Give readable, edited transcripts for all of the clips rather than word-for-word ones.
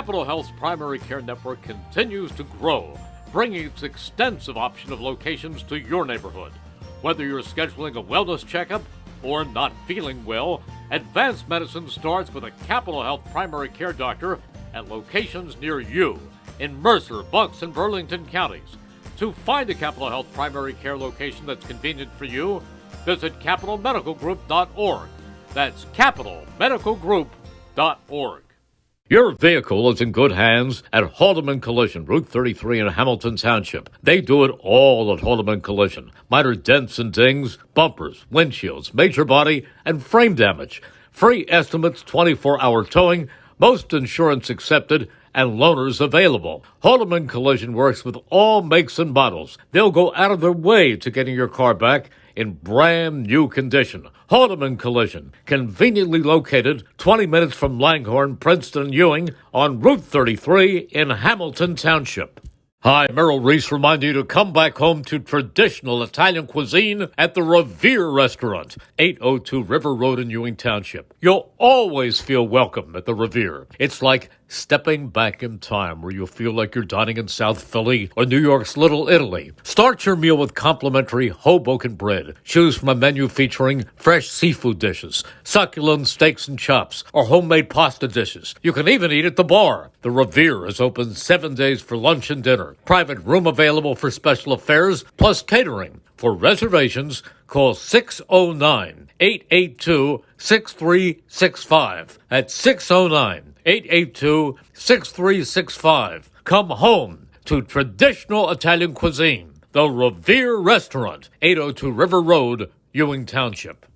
Capital Health's primary care network continues to grow, bringing its extensive option of locations to your neighborhood. Whether you're scheduling a wellness checkup or not feeling well, advanced medicine starts with a Capital Health primary care doctor at locations near you in Mercer, Bucks, and Burlington counties. To find a Capital Health primary care location that's convenient for you, visit capitalmedicalgroup.org. That's capitalmedicalgroup.org. Your vehicle is in good hands at Haldeman Collision, Route 33 in Hamilton Township. They do it all at Haldeman Collision. Minor dents and dings, bumpers, windshields, major body, and frame damage. Free estimates, 24-hour towing, most insurance accepted, and loaners available. Haldeman Collision works with all makes and models. They'll go out of their way to getting your car back in brand new condition. Haldeman Collision, conveniently located 20 minutes from Langhorne, Princeton, and Ewing on Route 33 in Hamilton Township. Hi, Merrill Reese reminding you to come back home to traditional Italian cuisine at the Revere Restaurant, 802 River Road in Ewing Township. You'll always feel welcome at the Revere. It's like stepping back in time where you'll feel like you're dining in South Philly or New York's Little Italy. Start your meal with complimentary Hoboken bread. Choose from a menu featuring fresh seafood dishes, succulent steaks and chops, or homemade pasta dishes. You can even eat at the bar. The Revere is open 7 days for lunch and dinner. Private room available for special affairs, plus catering. For reservations, call 609-882-6365. That's 609-882-6365. Come home to traditional Italian cuisine. The Revere Restaurant, 802 River Road, Ewing Township.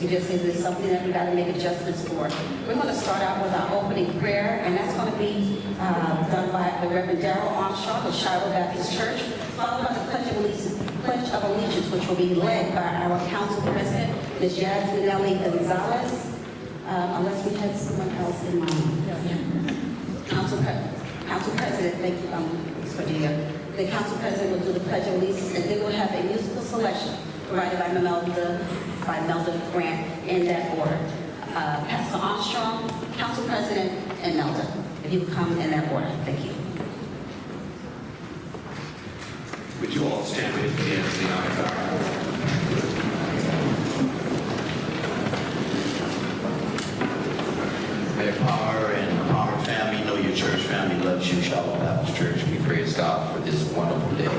You just say there's something that we got to make adjustments for. We're going to start out with our opening prayer, and that's going to be done by the Reverend Darrell Armstrong of Shiloh Baptist Church, followed by the Pledge of Allegiance, which will be led by our Council President, Ms. Jasmine Gonzalez, unless we had someone else in mind. Council President, thank you, Ms. Cordelia. The Council President will do the Pledge of Allegiance, and then we'll have a musical selection provided by Melda Grant in that order. Pastor Armstrong, Council President, and Melda. If you would come in that order. Thank you. Would you all stand with me as the honor guard? May Palmer and the Palmer family know your church family loves you, Shiloh Baptist Church. We praise God for this wonderful day.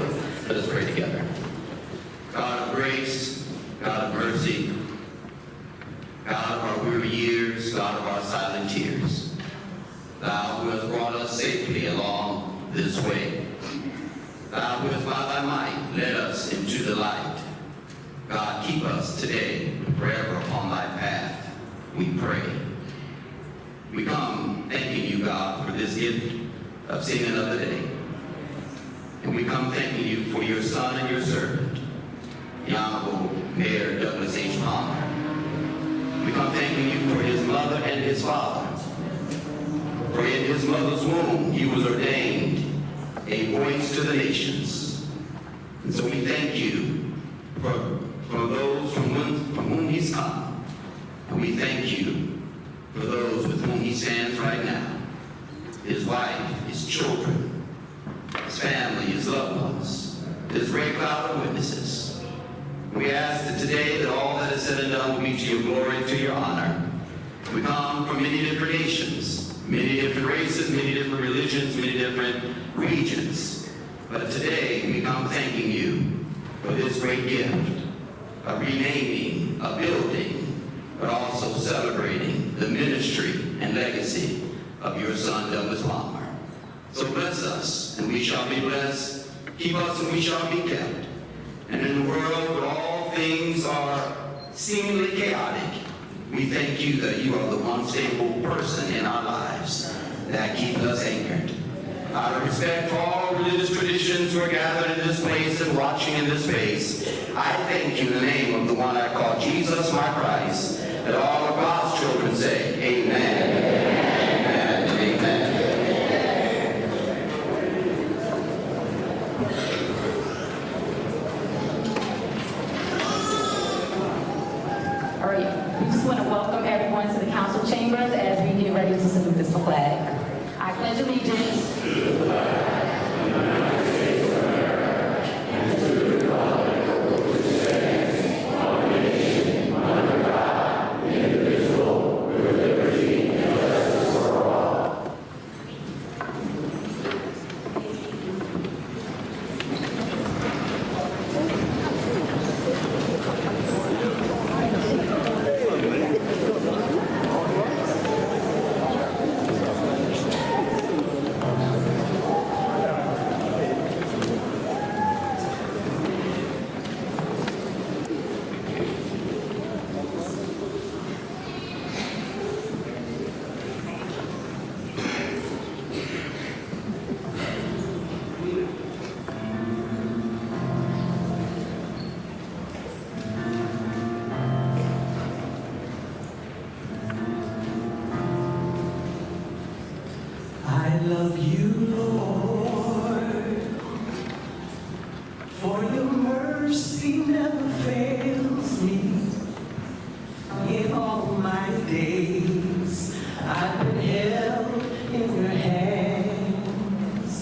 Let us pray together. God of grace, God of mercy, God of our weary years, God of our silent tears, Thou who hast brought us safely along this way, Thou who hast by Thy might led us into the light, God, keep us today forever upon Thy path, we pray. We come thanking You, God, for this gift of seeing another day. And we come thanking You for Your Son and Your servant, the Honorable Mayor Douglas H. Palmer. We come thanking You for his mother and his father. For in his mother's womb he was ordained a voice to the nations. And so we thank You for those from whom he's come. And we thank You for those with whom he stands right now. His wife, his children, his family, his loved ones, his great cloud of witnesses. We ask that today that all that is said and done will be to Your glory and to Your honor. We come from many different nations, many different races, many different religions, many different regions. But today we come thanking You for this great gift of renaming a building, but also celebrating the ministry and legacy of Your Son, Douglas Palmer. So bless us, and we shall be blessed. Keep us, and we shall be kept. And in a world where all things are seemingly chaotic, we thank You that You are the one stable person in our lives that keeps us anchored. Out of respect for all religious traditions who are gathered in this place and watching in this space, I thank You in the name of the one I call Jesus, my Christ, that all of God's children say, Amen, Amen, and Amen. All right, we just want to welcome everyone to the council chambers as we get ready to salute this flag. I pledge allegiance to the flag of the United States of America and to the republic for which it stands, one nation, under God, indivisible, with liberty and justice for all. I love You, Lord, for Your mercy never fails me. In all my days, I've been held in Your hands.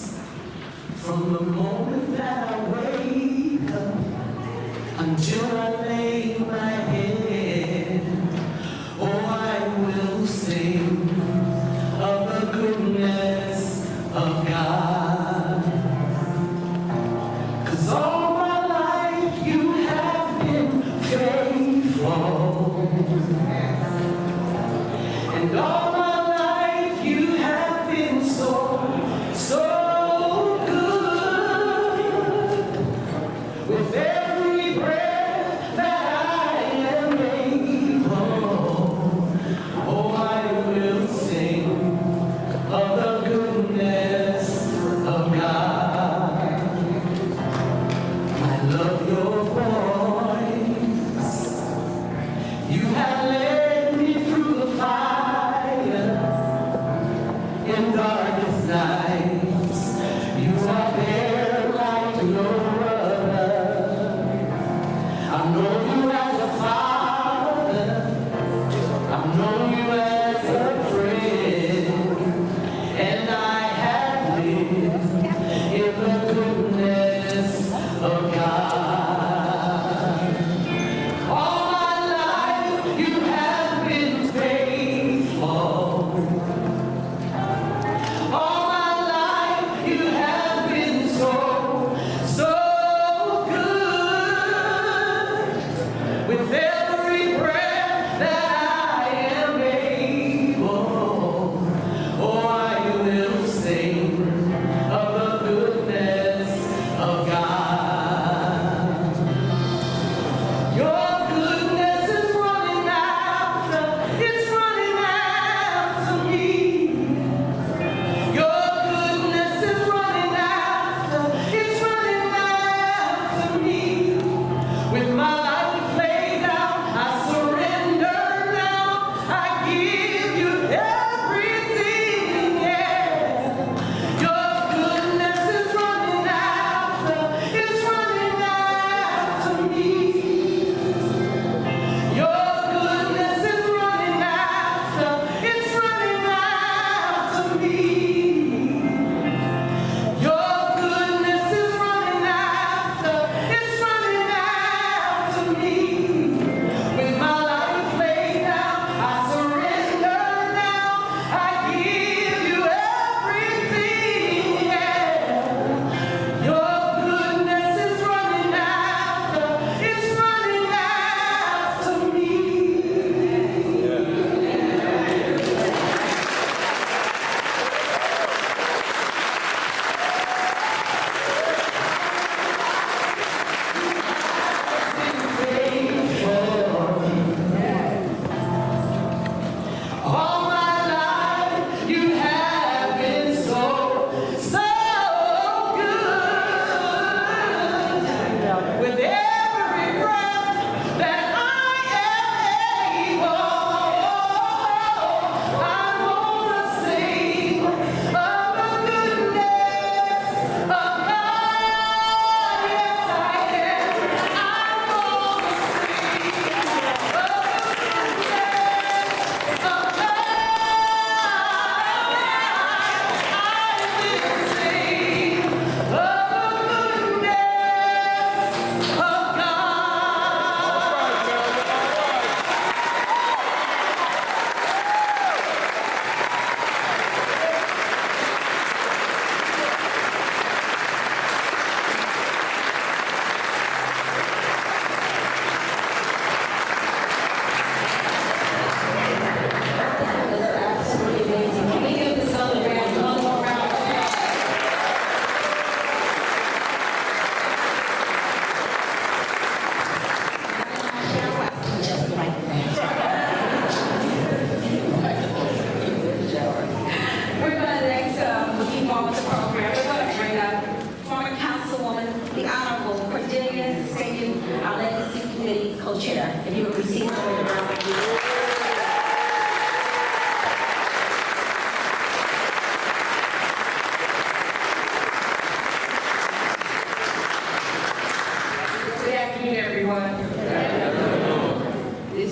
From the moment that I wake up until I lay my head, oh, I will sing of the goodness of God. 'Cause all my life You have been faithful, and all my life You have been so, so good. With every breath that I am able,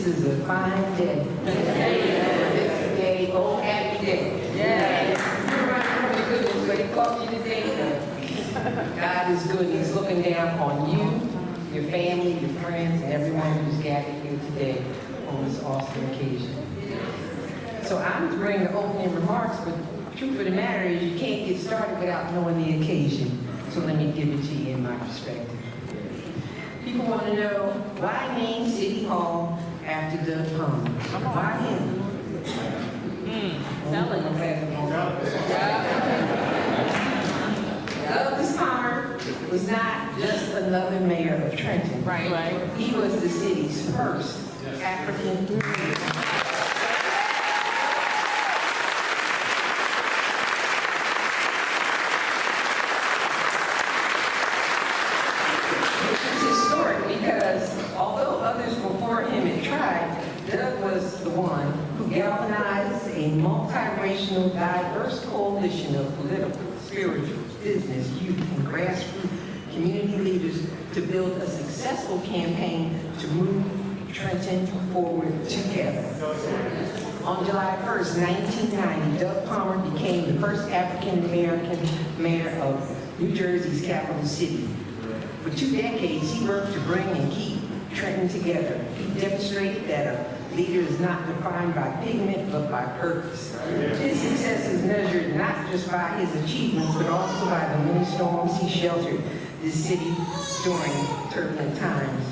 This is a fine day. Day, oh, happy day. Yeah. You're running from the goodness, but he called you today. God is good. He's looking down on you, your family, your friends, and everyone who's gathered here today on this awesome occasion. So I'm to bring the opening remarks, but the truth of the matter is you can't get started without knowing the occasion. So let me give it to you in my perspective. People want to know, why name City Hall after Doug Palmer? Why him? Douglas Palmer was not just another mayor of Trenton. Right. He was the city's first African the one who galvanized a multiracial, diverse coalition of political, spiritual, business, youth, and grassroots community leaders to build a successful campaign to move Trenton forward together. On July 1st, 1990, Doug Palmer became the first African-American mayor of New Jersey's capital city. For 2 decades, he worked to bring and keep Trenton together. He demonstrated that a leader is not defined by pigment, but by purpose. His success is measured not just by his achievements, but also by the many storms he sheltered this city during turbulent times.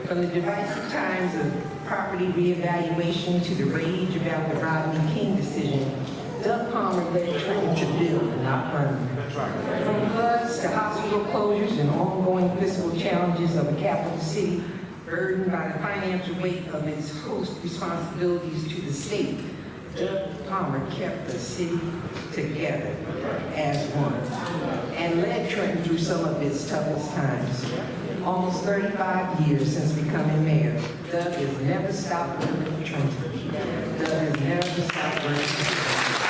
From the divisive times of property reevaluation to the rage about the Rodney King decision, Doug Palmer led Trenton to build, not burn. From floods to hospital closures and ongoing fiscal challenges of a capital city burdened by the financial weight of its host responsibilities to the state, Doug Palmer kept the city together as one and led Trenton through some of its toughest times. Almost 35 years since becoming mayor, Doug has never stopped working for Trenton. Doug has never stopped working for Trenton.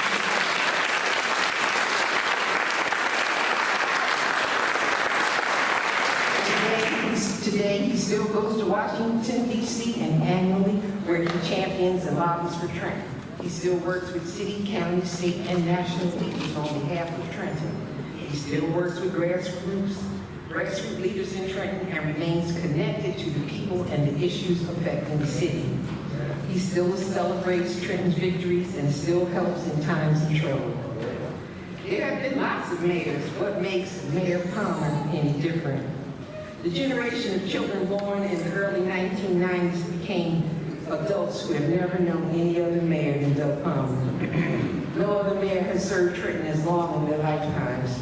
Today, he still goes to Washington, D.C. and annually where he champions and lobbies for Trenton. He still works with city, county, state, and national leaders on behalf of Trenton. He still works with grassroots leaders in Trenton and remains connected to the people and the issues affecting the city. He still celebrates Trenton's victories and still helps in times of trouble. There have been lots of mayors. What makes Mayor Palmer any different? The generation of children born in the early 1990s became adults who have never known any other mayor than Doug Palmer. No other mayor has served Trenton as long in their lifetimes.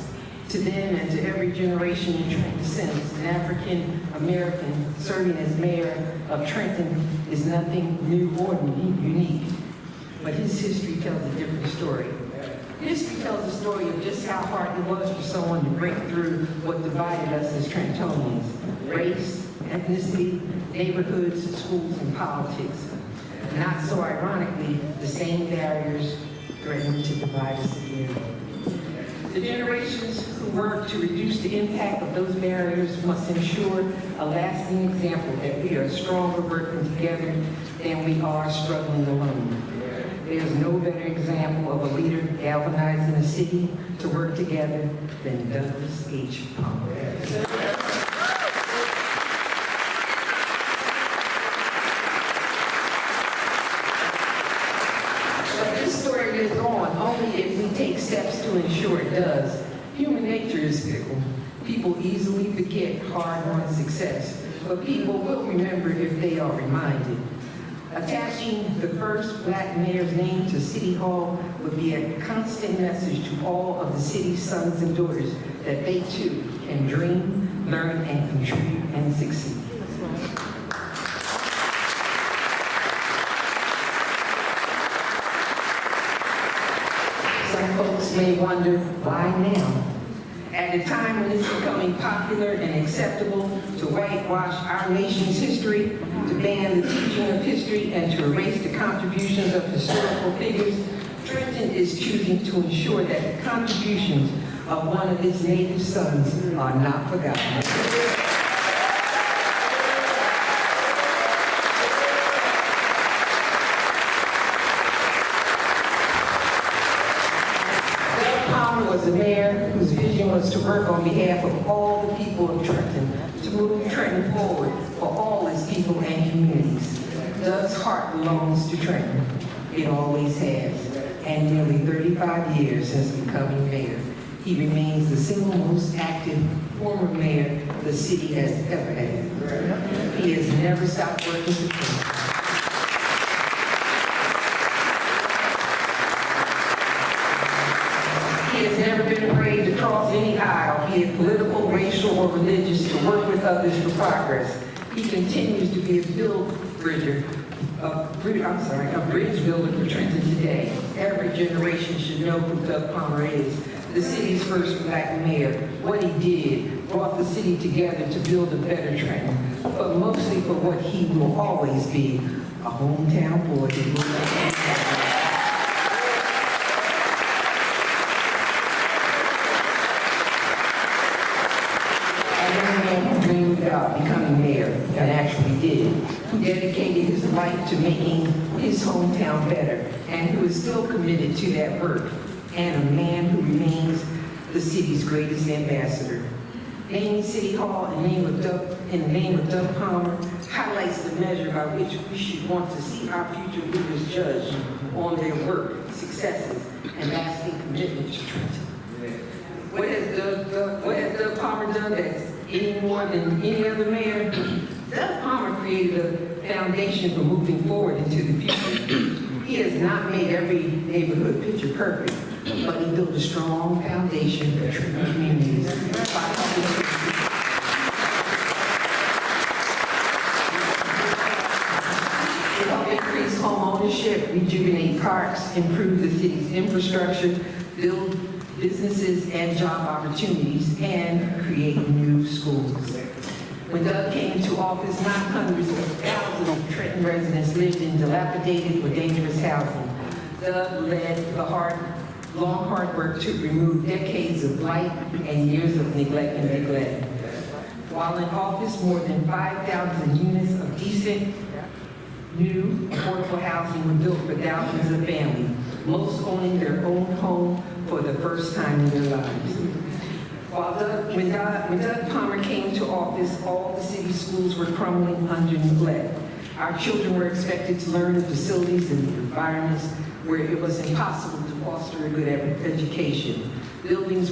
To them and to every generation in Trenton since, an African American serving as mayor of Trenton is nothing new or unique. But his history tells a different story. History tells the story of just how hard it was for someone to break through what divided us as Trentonians: race, ethnicity, neighborhoods, schools, and politics. Not so ironically, the same barriers threaten to divide us again. The generations who work to reduce the impact of those barriers must ensure a lasting example that we are stronger working together than we are struggling alone. There's no better example of a leader galvanizing a city to work together than Douglas H. Palmer. But this story lives on only if we take steps to ensure it does. Human nature is fickle. People easily forget hard-won success, but people will remember if they are reminded. Attaching the first black mayor's name to City Hall would be a constant message to all of the city's sons and daughters that they too can dream, learn, and contribute and succeed. Some folks may wonder, why now? At a time when it's becoming popular and acceptable to whitewash our nation's history, to ban the teaching of history, and to erase the contributions of historical figures, Trenton is choosing to ensure that the contributions of one of its native sons are not forgotten. wants to work on behalf of all the people of Trenton to move Trenton forward for all its people and communities. Doug's heart belongs to Trenton. It always has. And nearly 35 years since becoming mayor, he remains the single most active former mayor the city has ever had. He has never stopped working for Trenton. He has never been afraid to cross any aisle, be it political, racial, or religious, to work with others for progress. He continues to be a bridge builder for Trenton today. Every generation should know who Doug Palmer is, the city's first black mayor, what he did, brought the city together to build a better Trenton, but mostly for what he will always be, a hometown boy who will about becoming mayor, and actually did, who dedicated his life to making his hometown better, and who is still committed to that work, and a man who remains the city's greatest ambassador. Naming City Hall in the name of Doug Palmer highlights the measure by which we should want to see our future leaders judged on their work, successes, and lasting commitment to Trenton. What has Doug Palmer done that's any more than any other mayor? Doug Palmer created a foundation for moving forward into the future. He has not made every neighborhood picture perfect, but he built a strong foundation for Trenton communities to help increase home ownership, rejuvenate parks, improve the city's infrastructure, build businesses and job opportunities, and create new schools. When Doug came to office, not hundreds but thousands of Trenton residents lived in dilapidated or dangerous housing. Doug led the long hard work to remove decades of blight and years of neglect. While in office, more than 5,000 units of decent, new, affordable housing were built for thousands of families, most owning their own home for the first time in their lives. When Doug Palmer came to office, all the city schools were crumbling under neglect. Our children were expected to learn in facilities and environments where it was impossible to foster a good education. Buildings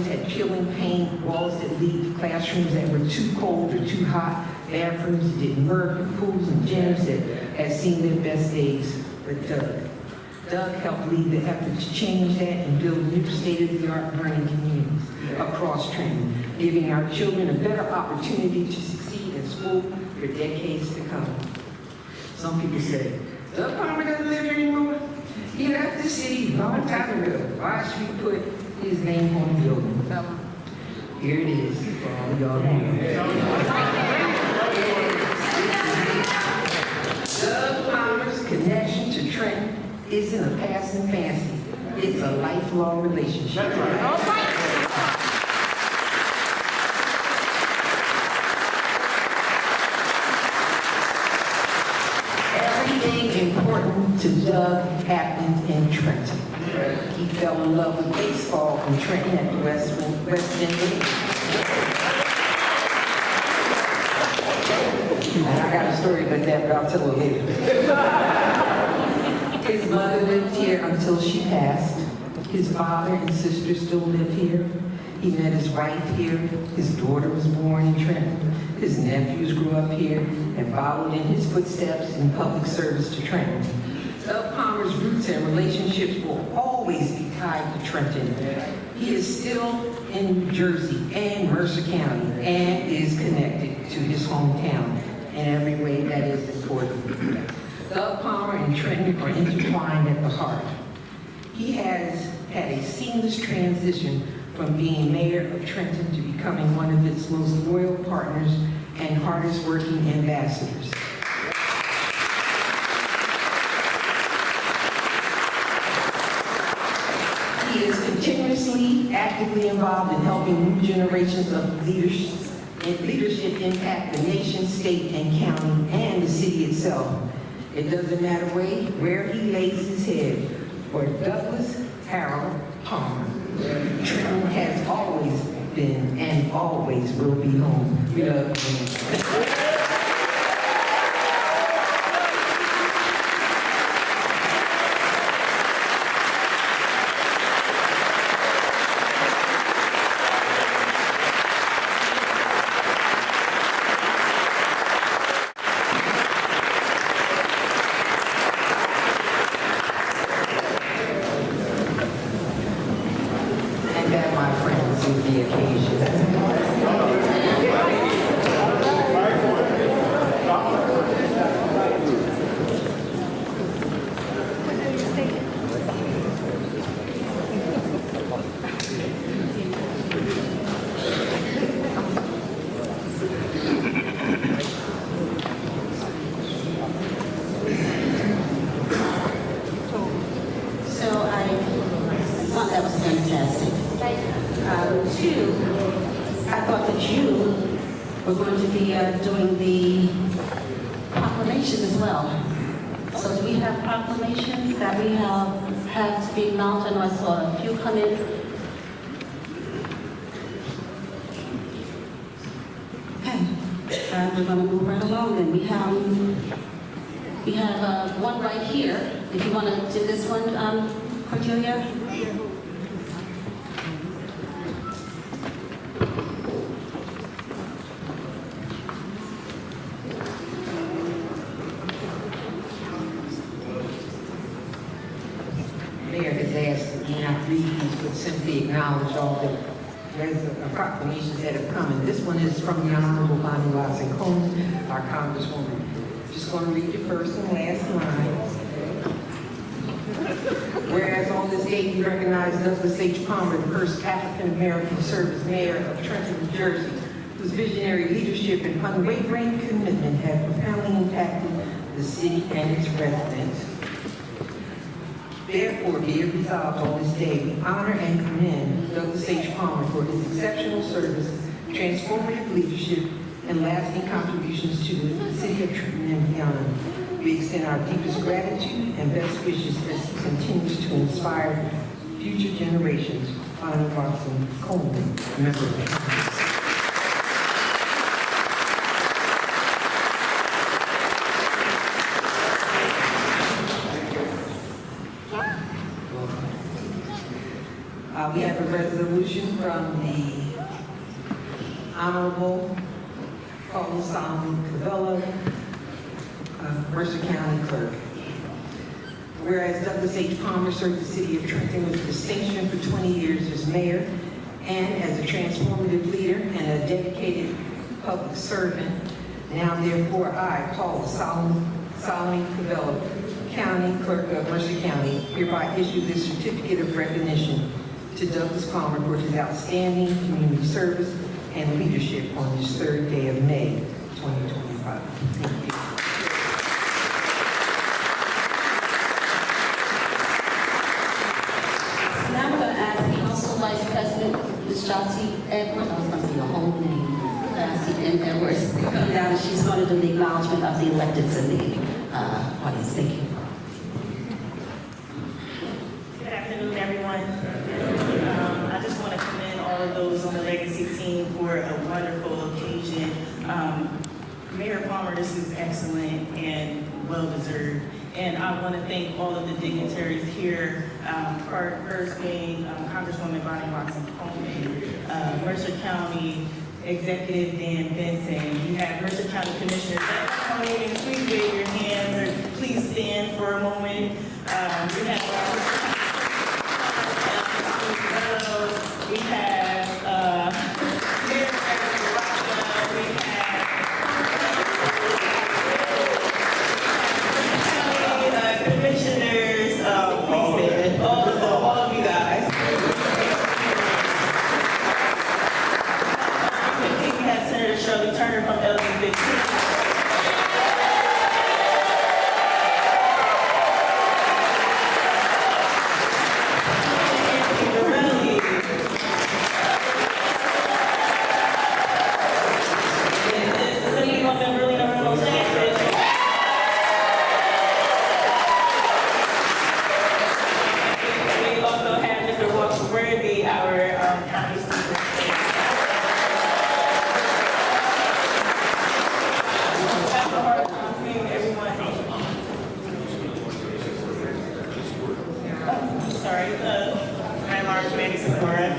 had peeling paint, walls that leaked, classrooms that were too cold or too hot, bathrooms that didn't work, pools and gyms that had seen their best days. But Doug helped lead the effort to change that and build new state-of-the-art learning communities across Trenton, giving our children a better opportunity to succeed in school for decades to come. Some people say, Doug Palmer doesn't live here anymore. He left the city a long time ago. Why should we put his name on the building? Here it is for all of y'all Doug Palmer's connection to Trenton isn't a passing fancy. It's a lifelong relationship. Everything important to Doug happened in Trenton. He fell in love with baseball in Trenton at the West End. And I got a story about that, but I'll tell it later. His mother lived here until she passed. His father and sister still live here. He met his wife here. His daughter was born in Trenton. His nephews grew up here and followed in his footsteps in public service to Trenton. Doug Palmer's roots and relationships will always be tied to Trenton. He is still in New Jersey and Mercer County and is connected to his hometown in every way that is important. Doug Palmer and Trenton are intertwined at the heart. He has had a seamless transition from being mayor of Trenton to becoming one of its most loyal partners and hardest working ambassadors. He is continuously, actively involved in helping new generations of leadership impact the nation, state, and county, and the city itself. It doesn't matter where he lays his head, for Douglas Harold Palmer. Trenton has always been and always will be home. We love you. And that, my friends, is the occasion. So I thought that was fantastic. Two, I thought that you were going to be doing the proclamation as well. So do we have proclamations that we have to be mounted? I saw a few come in. Okay, we're going to move right along then. We have one right here. If you want to do this one, Cordelia. Mayor has asked that we not read these, but simply acknowledge all the proclamations that have come. And this one is from the Honorable Bonnie Watson Combs, our Congresswoman. Just going to read the first and last line. Whereas on this date we recognize Douglas H. Palmer, the first African-American service mayor of Trenton, New Jersey, whose visionary leadership and unwavering commitment have profoundly impacted the city and its residents. Therefore, be it resolved on this day, we honor and commend Douglas H. Palmer for his exceptional service, transformative leadership, and lasting contributions to the city of Trenton and beyond. We extend our deepest gratitude and best wishes as he continues to inspire future generations. Bonnie Watson Coleman, member of the Congress. We have a resolution from the Honorable Paul Solomon Cavello, Mercer County Clerk. Whereas Douglas H. Palmer served the city of Trenton with distinction for 20 years as mayor and as a transformative leader and a dedicated public servant, now therefore I, Paul Solomon Cavello, County Clerk of Mercer County, hereby issue this certificate of recognition to Douglas Palmer for his outstanding community service and leadership on this third day of May 2025. Thank you. Now we're going to ask Council Vice President Ms. Josie Edwards, I was going to say your whole name, Josie Edwards, to come down and she's going to do the acknowledgement of the electeds in the audience. Thank you. Good afternoon, everyone. I just want to commend all of those on the legacy team for a wonderful occasion. Mayor Palmer, this is excellent and well-deserved. And I want to thank all of the dignitaries here, first being Congresswoman Bonnie Watson Coleman, Mercer County Executive Dan Benson. You have Mercer County Commissioner Diane. Please wave your hands or please stand for a moment. We have we have Mayor we have commissioners, please stand, all of you guys. We have Senator Shirley Turner from LGBT. sorry, my large Manny Sakura.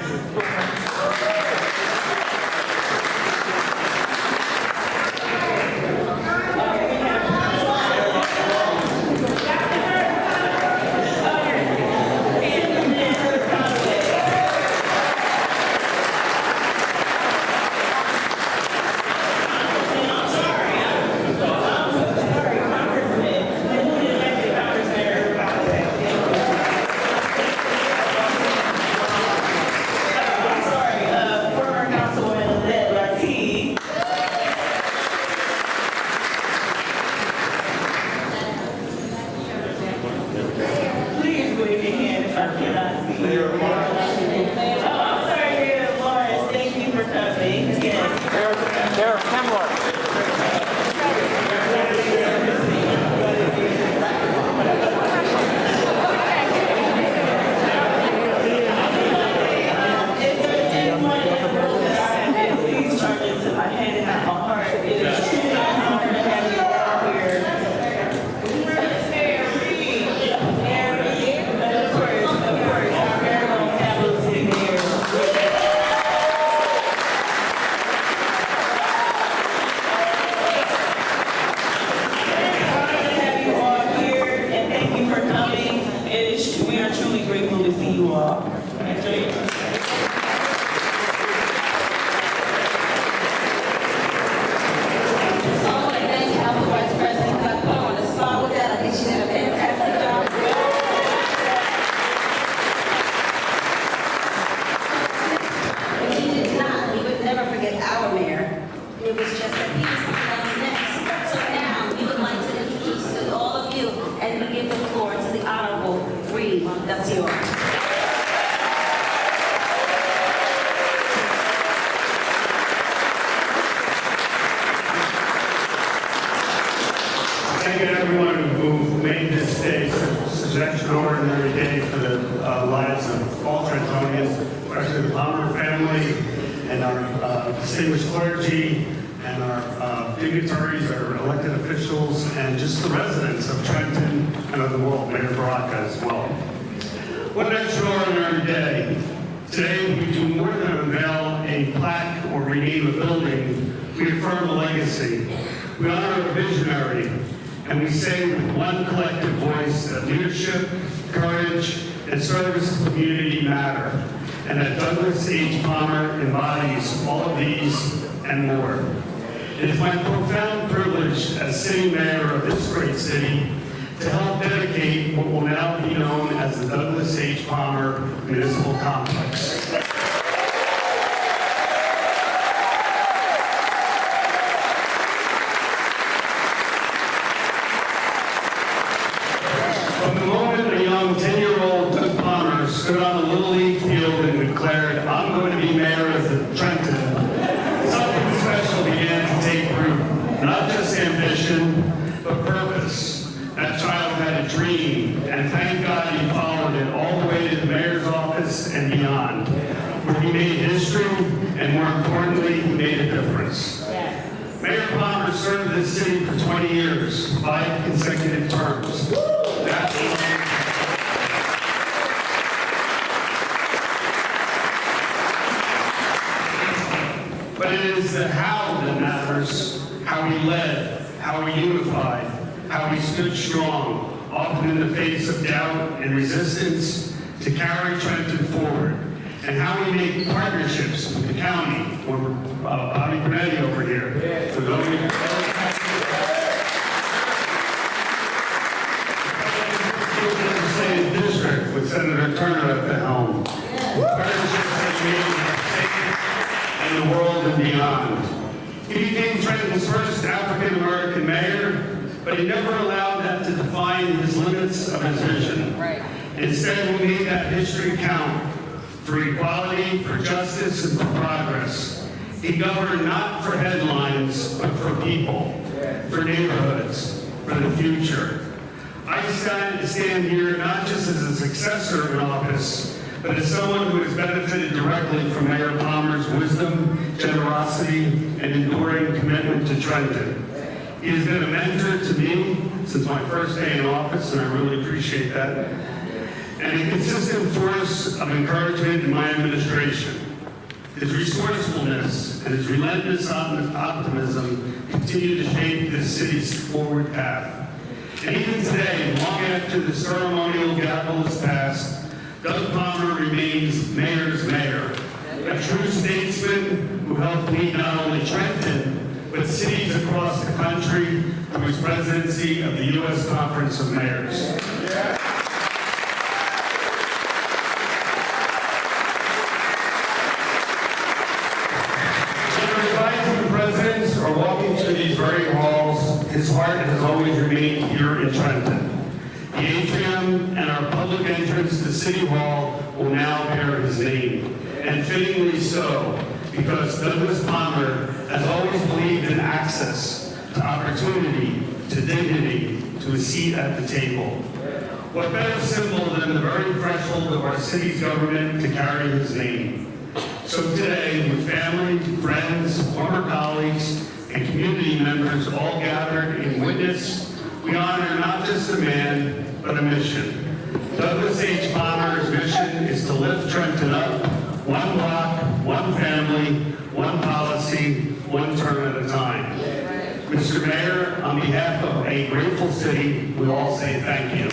Gusciora. Thank you to everyone who made this day such an extraordinary day for the lives of all Trentonians, especially the Palmer family and our distinguished clergy and our dignitaries, our elected officials, and just the residents of Trenton and of the world, Mayor Baraka as well. What an extraordinary day. Today we do more than unveil a plaque or rename a building, we affirm a legacy. We honor a visionary, and we say with one collective voice that leadership, courage, and service to the community matter, and that Douglas H. Palmer embodies all of these and more. It is my profound privilege as city mayor of this great city to help dedicate what will now be known as the Douglas H. Palmer Municipal Complex. From the moment a young 10-year-old Doug Palmer stood on a Little League field and declared, "I'm going to be mayor of Trenton," something special began to take root. Not just ambition, but purpose. That child had a dream, and thank God he followed it all the way to the mayor's office and beyond, where he made history, and more importantly, he made a difference. Mayor Palmer served this city for 20 years, 5 consecutive terms. But it is the how that matters, how he led, how he unified, how he stood strong, often in the face of doubt and resistance, to carry Trenton forward, and how we make partnerships with the county, or Bobby Cordelia over here, for those of you legislative district with Senator Turner at the helm. Partnerships that made and the world and beyond. He became Trenton's first African-American mayor, but he never allowed that to define his limits of his vision. Instead, he made that history count for equality, for justice, and for progress. He governed not for headlines, but for people, for neighborhoods, for the future. I stand here not just as a successor in office, but as someone who has benefited directly from Mayor Palmer's wisdom, generosity, and enduring commitment to Trenton. He has been a mentor to me since my first day in office, and I really appreciate that. and a consistent force of encouragement in my administration. His resourcefulness and his relentless optimism continue to shape this city's forward path. And even today, long after the ceremonial gavel is passed, Doug Palmer remains mayor's mayor, a true statesman who helped lead not only Trenton, but cities across the country through his presidency of the U.S. Conference of Mayors. Presidents are walking through these very halls, his heart has always remained here in Trenton. The atrium and our public entrance to City Hall will now bear his name, and fittingly so, because Douglas Palmer has always believed in access to opportunity, to dignity, to a seat at the table. What better symbol than the very threshold of our city's government to carry his name? So today, with family, friends, former colleagues, and community members all gathered in witness, we honor not just a man, but a mission. Douglas H. Palmer's mission is to lift Trenton up, one block, one family, one policy, one term at a time. Mr. Mayor, on behalf of a grateful city, we all say thank you.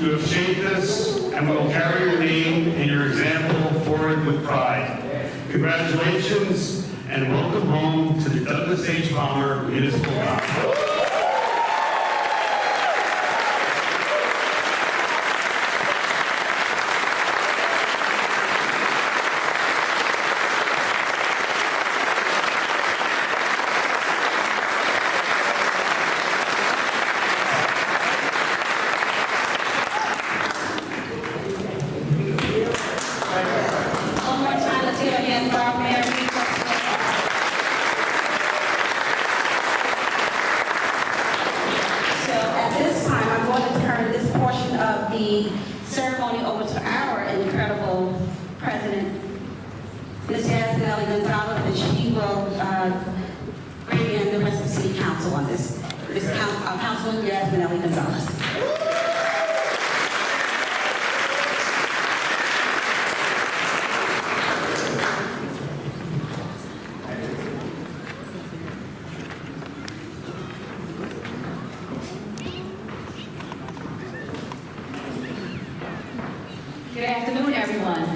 You have shaped us, and we will carry your name and your example forward with pride. Congratulations, and welcome home to the Douglas H. Palmer Municipal Complex. Good afternoon, everyone.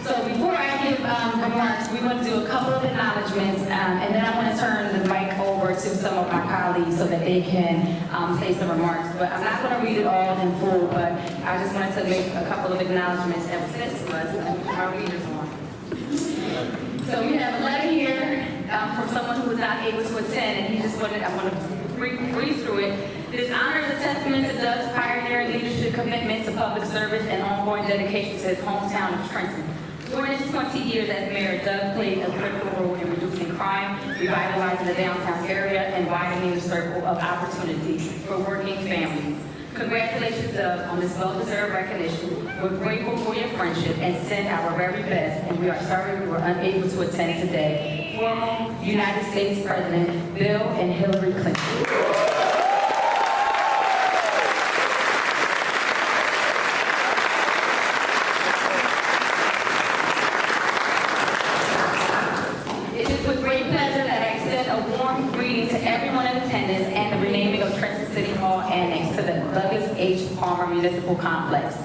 So before I give remarks, we want to do a couple of acknowledgements, and then I want to turn the mic over to some of my colleagues so that they can say some remarks. But I'm not going to read it all in full, but I just wanted to make a couple of acknowledgements that were sent to us and our readers on. So we have a letter here from someone who was not able to attend, and I want to breeze through it. This honor is a testament to Doug's pioneering leadership, commitment to public service, and ongoing dedication to his hometown of Trenton. During his 20 years as mayor, Doug played a critical role in reducing crime, revitalizing the downtown area, and widening the circle of opportunity for working families. Congratulations, Doug, on this well-deserved recognition. We're grateful for your friendship and send our very best, and we are sorry we were unable to attend today. Former United States President Bill and Hillary Clinton. Annex to the W.B.CB Palmer Municipal Complex.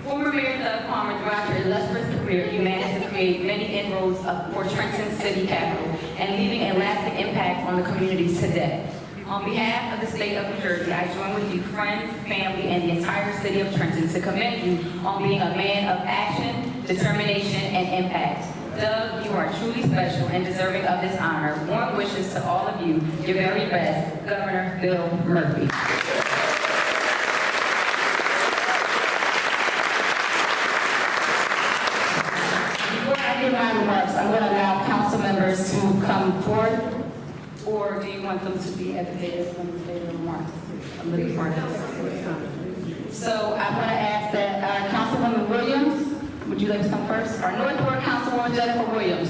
Former Mayor Doug Palmer, throughout your illustrious career, you managed to create many inroads for Trenton City Capital and leaving a lasting impact on the communities today. On behalf of the state of New Jersey, I join with you, friends, family, and the entire city of Trenton to commend you on being a man of action, determination, and impact. Doug, you are truly special and deserving of this honor. Warm wishes to all of you. Your very best, Governor Bill Murphy. Before I give my remarks, I'm going to allow council members to come forward. Or do you want them to be at the dais when they say their remarks? I'm looking for it. So I'm going to ask that Councilwoman Williams, would you like to come first? Our North Ward Councilwoman Jennifer Williams.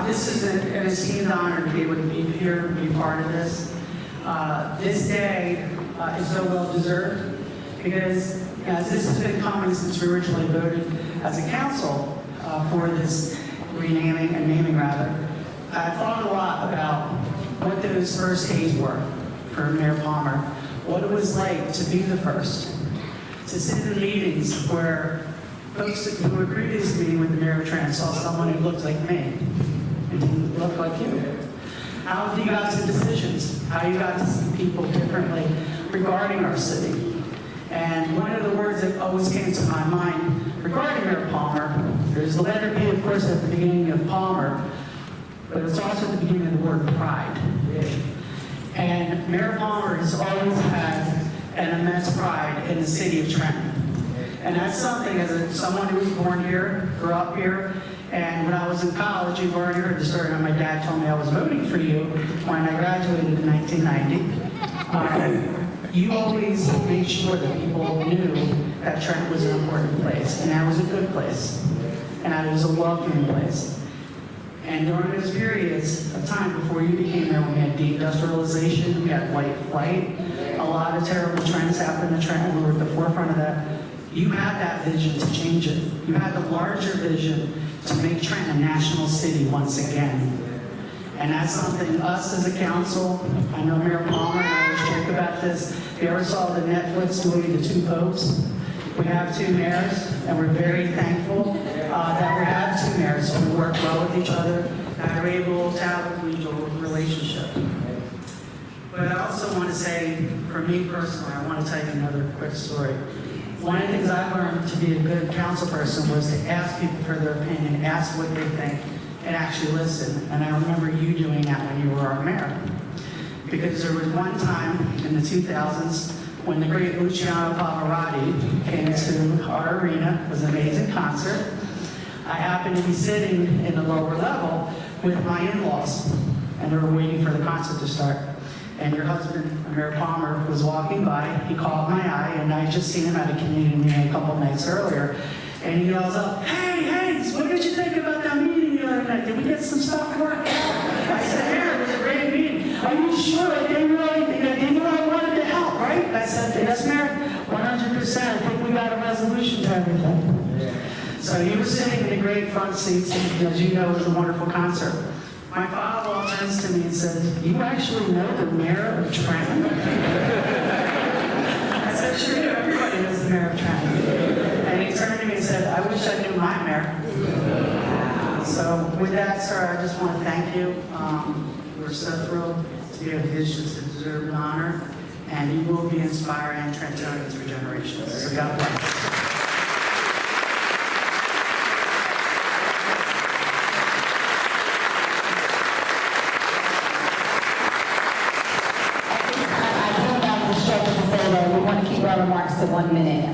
This is an esteemed honor to be able to be here and be part of this. This day is so well deserved because as this has been coming since we originally voted as a council for this renaming and naming rather, I thought a lot about what those first days were for Mayor Palmer, what it was like to be the first, to sit in meetings where folks who were previously meeting with the mayor of Trenton saw someone who looked like me and didn't look like you. How you got to decisions, how you got to see people differently regarding our city. And one of the words that always came to my mind regarding Mayor Palmer, there's the letter B, of course, at the beginning of Palmer, but it's also at the beginning of the word pride. And Mayor Palmer has always had an immense pride in the city of Trenton. And that's something, as someone who was born here, grew up here, and when I was in college, you've already heard the story how my dad told me I was voting for you when I graduated in 1990. You always made sure that people knew that Trenton was an important place, and that was a good place, and that it was a welcoming place. And during those periods of time before you became mayor, we had deindustrialization, we had white flight, a lot of terrible trends happened in Trenton. We were at the forefront of that. You had that vision to change it. You had the larger vision to make Trenton a national city once again. And that's something us as a council, I know Mayor Palmer and I always joke about this. If you ever saw the Netflix movie, The Two Popes, we have two mayors, and we're very thankful that we have two mayors who work well with each other and are able to have a collegial relationship. But I also want to say, for me personally, I want to tell you another quick story. One of the things I learned to be a good council person was to ask people for their opinion, ask what they think, and actually listen. And I remember you doing that when you were our mayor. Because there was one time in the 2000s when the great Luciano Pavarotti came to our arena. It was an amazing concert. I happened to be sitting in the lower level with my in-laws, and they were waiting for the concert to start. And your husband, Mayor Palmer, was walking by. He caught my eye, and I just seen him at a community meeting a couple nights earlier. And he yells up, "Hey, what did you think about that meeting the other night? Did we get some stuff worked out?" I said, "Mayor, it was a great meeting. Are you sure? They knew I wanted to help, right?" I said, "Yes, Mayor, 100%. I think we got a resolution to everything." So he was sitting in the great front seats, and as you know, it was a wonderful concert. My father-in-law turns to me and says, "You actually know the mayor of Trenton?" I said, "Sure do. Everybody knows the mayor of Trenton." And he turned to me and said, "I wish I knew my mayor." So with that, sir, I just want to thank you. We're so thrilled to be able to give you this deserved honor, and you will be inspiring Trentonians for generations. So God bless. Our remarks to 1 minute.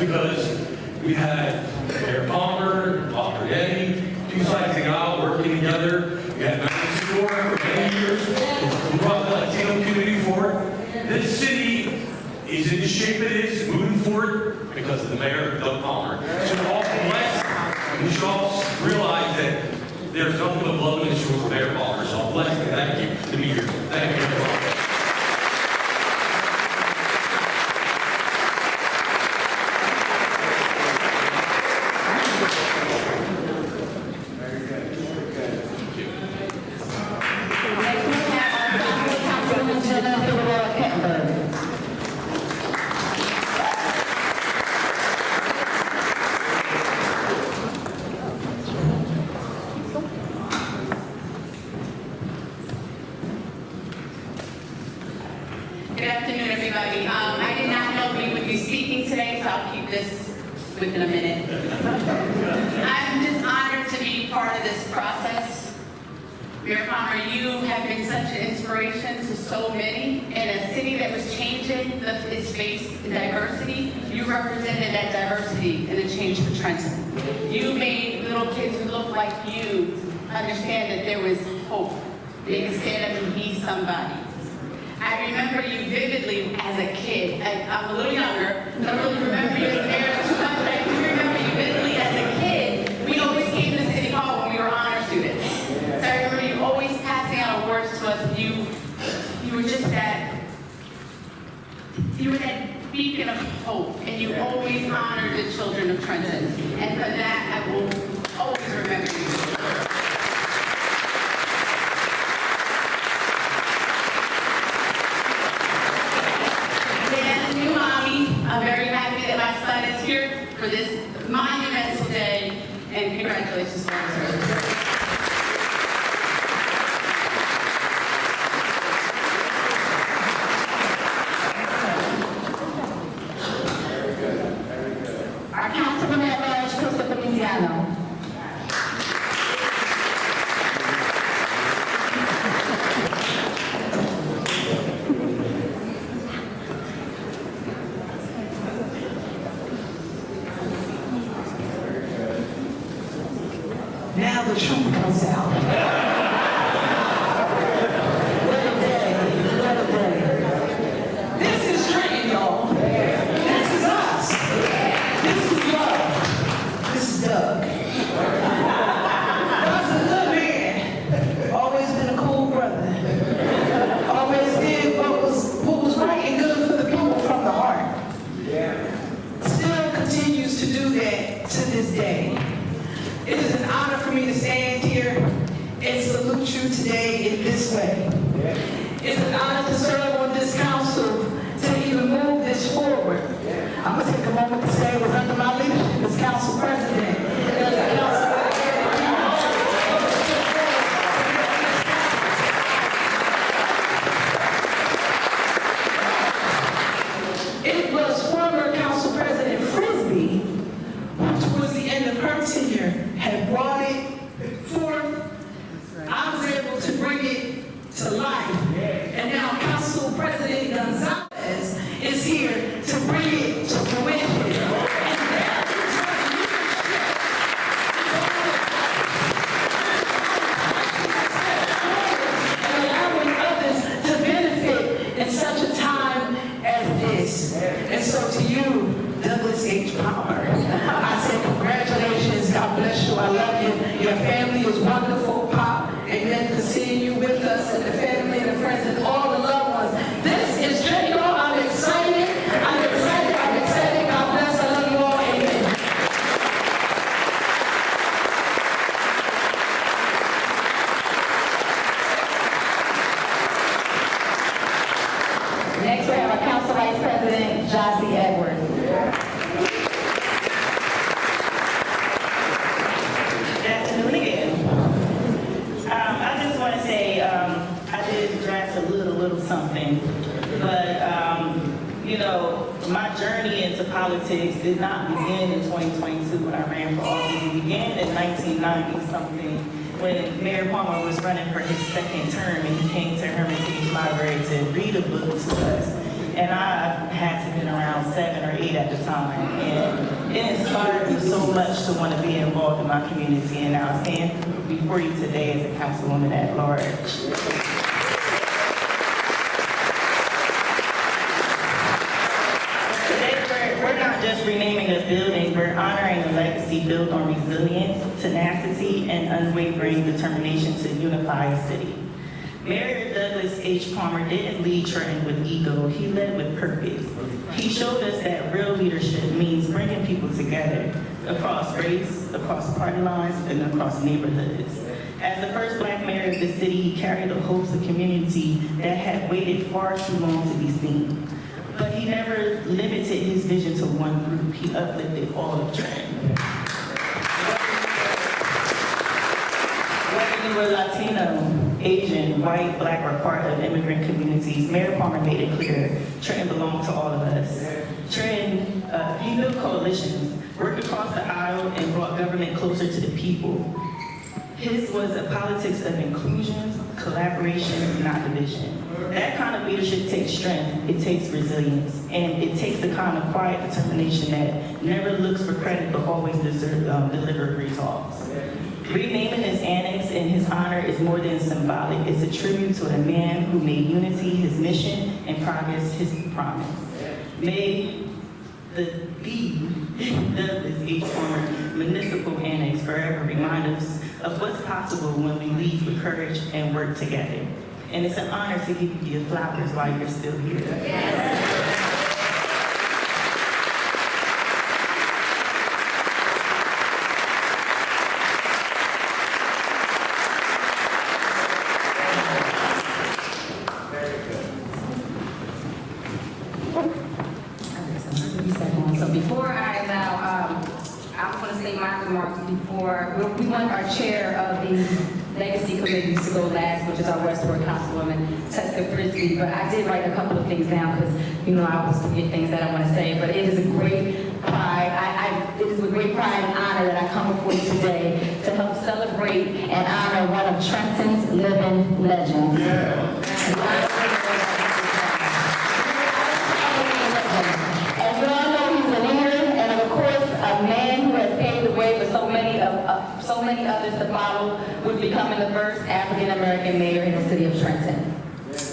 Because we had Mayor Palmer, Cordelia, two sides of the aisle working together. We had Gusciora for many years. We brought the Latino community forward. This city is in the shape it is, moving forward because of the mayor, Doug Palmer. So we're all blessed. We should all realize that there's nothing but love in this room for Mayor Palmer. So I'm blessed and thank you to be here. Thank you, Mayor Palmer. Good afternoon, everybody. I did not know we would be speaking today, so I'll keep this within a minute. Mayor Palmer, you have been such an inspiration to so many. In a city that was changing its face in diversity, you represented that diversity in the change for Trenton. You made little kids who look like you understand that there was hope. They can stand up and be somebody. I remember you vividly as a kid. I'm a little younger, so I really remember you as mayor too much, but I do remember you vividly as a kid. We always came to City Hall when we were honor students. So I remember you always passing out awards to us. You were just you were that beacon of hope, and you always honored the children of Trenton. And for that, I will always remember you. I'm very happy that my son is here for this monumental day, and congratulations to our Our Councilman at Large, Christopher Feliciano. Now the truth comes out. What a day, what a day. This is Trenton, y'all. This is us. This is love. This is Doug. Doug's a good man. Always been a cool brother. Always did what was right and good for the people from the heart. Still continues to do that to this day. It is an honor for me to stand here and salute you today in this way. It's an honor to serve on this council to even move this forward. I'm going to take a moment to say it was under my leadership as council president. It was former council president Frisby who, towards the end of her tenure, had brought it forth. I was able to bring it to life. And now Council President Gonzalez is here to bring it to fruition. And allowing others to benefit in such a time as this. And so to you, Douglas H. Palmer, I say congratulations, God bless you, I love you. Your family is wonderful, Pop. Amen for seeing you with us and the family and the friends and all the loved ones. This is Trenton, y'all. I'm excited. I'm excited. I'm excited. God bless. I love you all. Amen. Next, we have our Council Vice President, Jossie Edwards. Good afternoon again. I just want to say I did draft a little something, but you know, my journey into politics did not begin in 2022 when I ran for office. It began in 1990 something when Mayor Palmer was running for his second term and he came to Hermitage Library to read a book to us. And I had to have been around 7 or 8 at the time. And it inspired me so much to want to be involved in my community. And I stand before you today as a councilwoman at large. Today, we're not just renaming a building, we're honoring a legacy built on resilience, tenacity, and unwavering determination to unify a city. Mayor Douglas H. Palmer didn't lead Trenton with ego, he led with purpose. He showed us that real leadership means bringing people together across race, across party lines, and across neighborhoods. As the first Black mayor of the city, he carried the hopes of community that had waited far too long to be seen. But he never limited his vision to one group, he uplifted all of Trenton. Whether you were Latino, Asian, white, Black, or part of immigrant communities, Mayor Palmer made it clear Trenton belonged to all of us. Trenton, he built coalitions, worked across the aisle, and brought government closer to the people. His was a politics of inclusion, collaboration, not division. That kind of leadership takes strength, it takes resilience, and it takes the kind of quiet determination that never looks for credit but always delivers results. Renaming this annex in his honor is more than symbolic. It's a tribute to a man who made unity his mission and progress his promise. May the Douglas H. Farmer Municipal Annex forever remind us of what's possible when we lead with courage and work together. And it's an honor to give you your flowers while you're still here. Yes. So before I allow, I'm going to say my remarks before, we want our chair of the legacy committees to go last, which is our Westward Councilwoman, Teska Frisby, but I did write a couple of things down because, you know, I always forget things that I want to say, but it is a great pride, it is with great pride and honor that I come before you today to help celebrate and honor one of Trenton's living legends. As we all know, he's a leader and, of course, a man who has paved the way for so many others to follow, with becoming the first African-American mayor in the city of Trenton.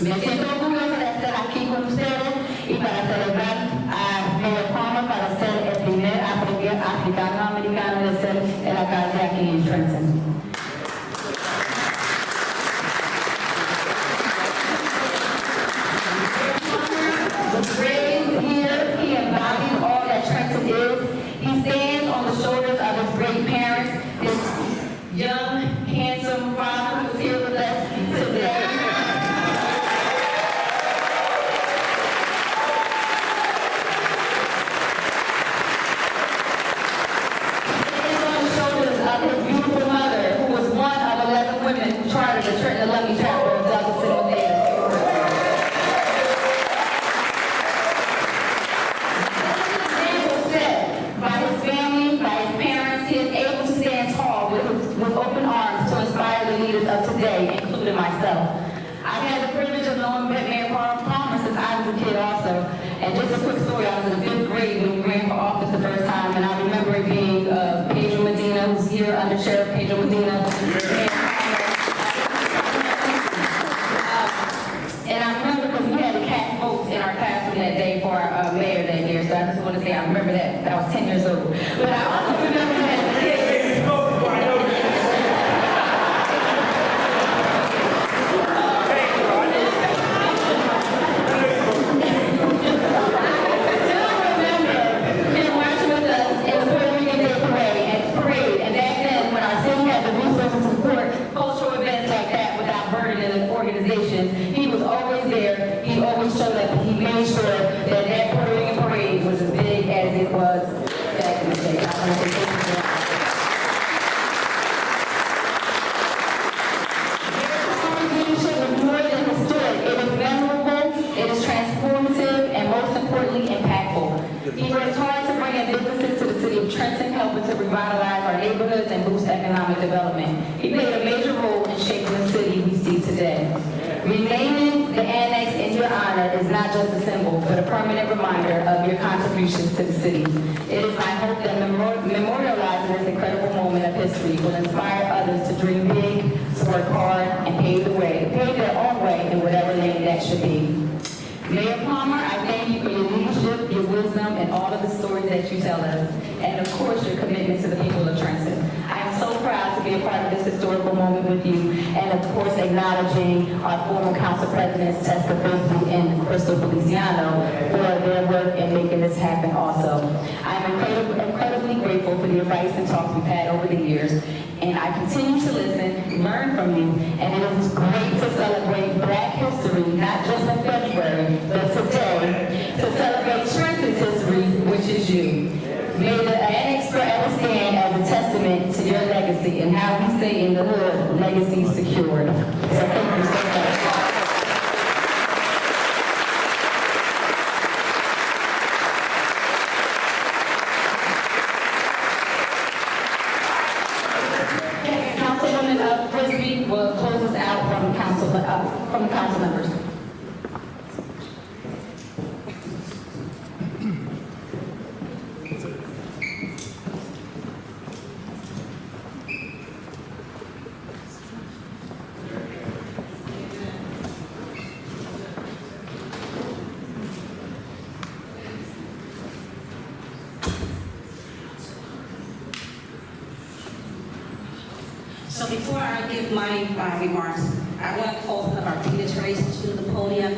Me siento orgulloso de estar aquí con ustedes y para celebrar a Mayor Palmer para ser el primer africano-americano de ser el alcalde aquí en Trenton. Raised here, he embodies all that Trenton is. He stands on the shoulders of his great parents, his young, handsome father who's here with us today. Stands on the shoulders of his beautiful mother, who was one of 11 women who chartered the Trenton Chapter of WBCB. Of today, including myself. I've had the privilege of knowing Mayor Palmer since I was a kid also. And just a quick story, I was in the 5th grade when we ran for office the first time, and I remember it being Pedro Medina, who's here under Sheriff Pedro Medina. And I remember because we had to cast votes in our classroom that day for our mayor that year, so I just want to say I remember that. I was 10 years old. But I also remember that. He was always there. He always showed up. He made sure that that Puerto Rican parade was as big as it was back in the day. I want to say thank you for that. Their leadership is more than historic. It is memorable, it is transformative, and most importantly, impactful. He worked hard to bring in businesses to the city of Trenton, helping to revitalize our neighborhoods and boost economic development. He played a major role in shaping the city we see today. Renaming the annex in your honor is not just a symbol, but a permanent reminder of your contributions to the city. It is my hope that memorializing this incredible moment of history will inspire others to dream big, to work hard, and pave their own way in whatever lane that should be. Mayor Palmer, I thank you for your leadership, your wisdom, and all of the stories that you tell us, and of course your commitment to the people of Trenton. I am so proud to be a part of this historical moment with you, and of course acknowledging our former council presidents, Teska Frisby and Crystal Feliciano, for their work in making this happen also. I am incredibly grateful for the advice and talks we've had over the years, and I continue to listen, learn from you, and it is great to celebrate Black history, not just in February, but today, to celebrate Trenton's history, which is you. May the annex forever stand as a testament to your legacy, and how we say in the hood, legacy secured. So thank you so much. Councilwoman will close us out from the council members. So before I give my remarks, I want to call some of our dignitaries to the podium,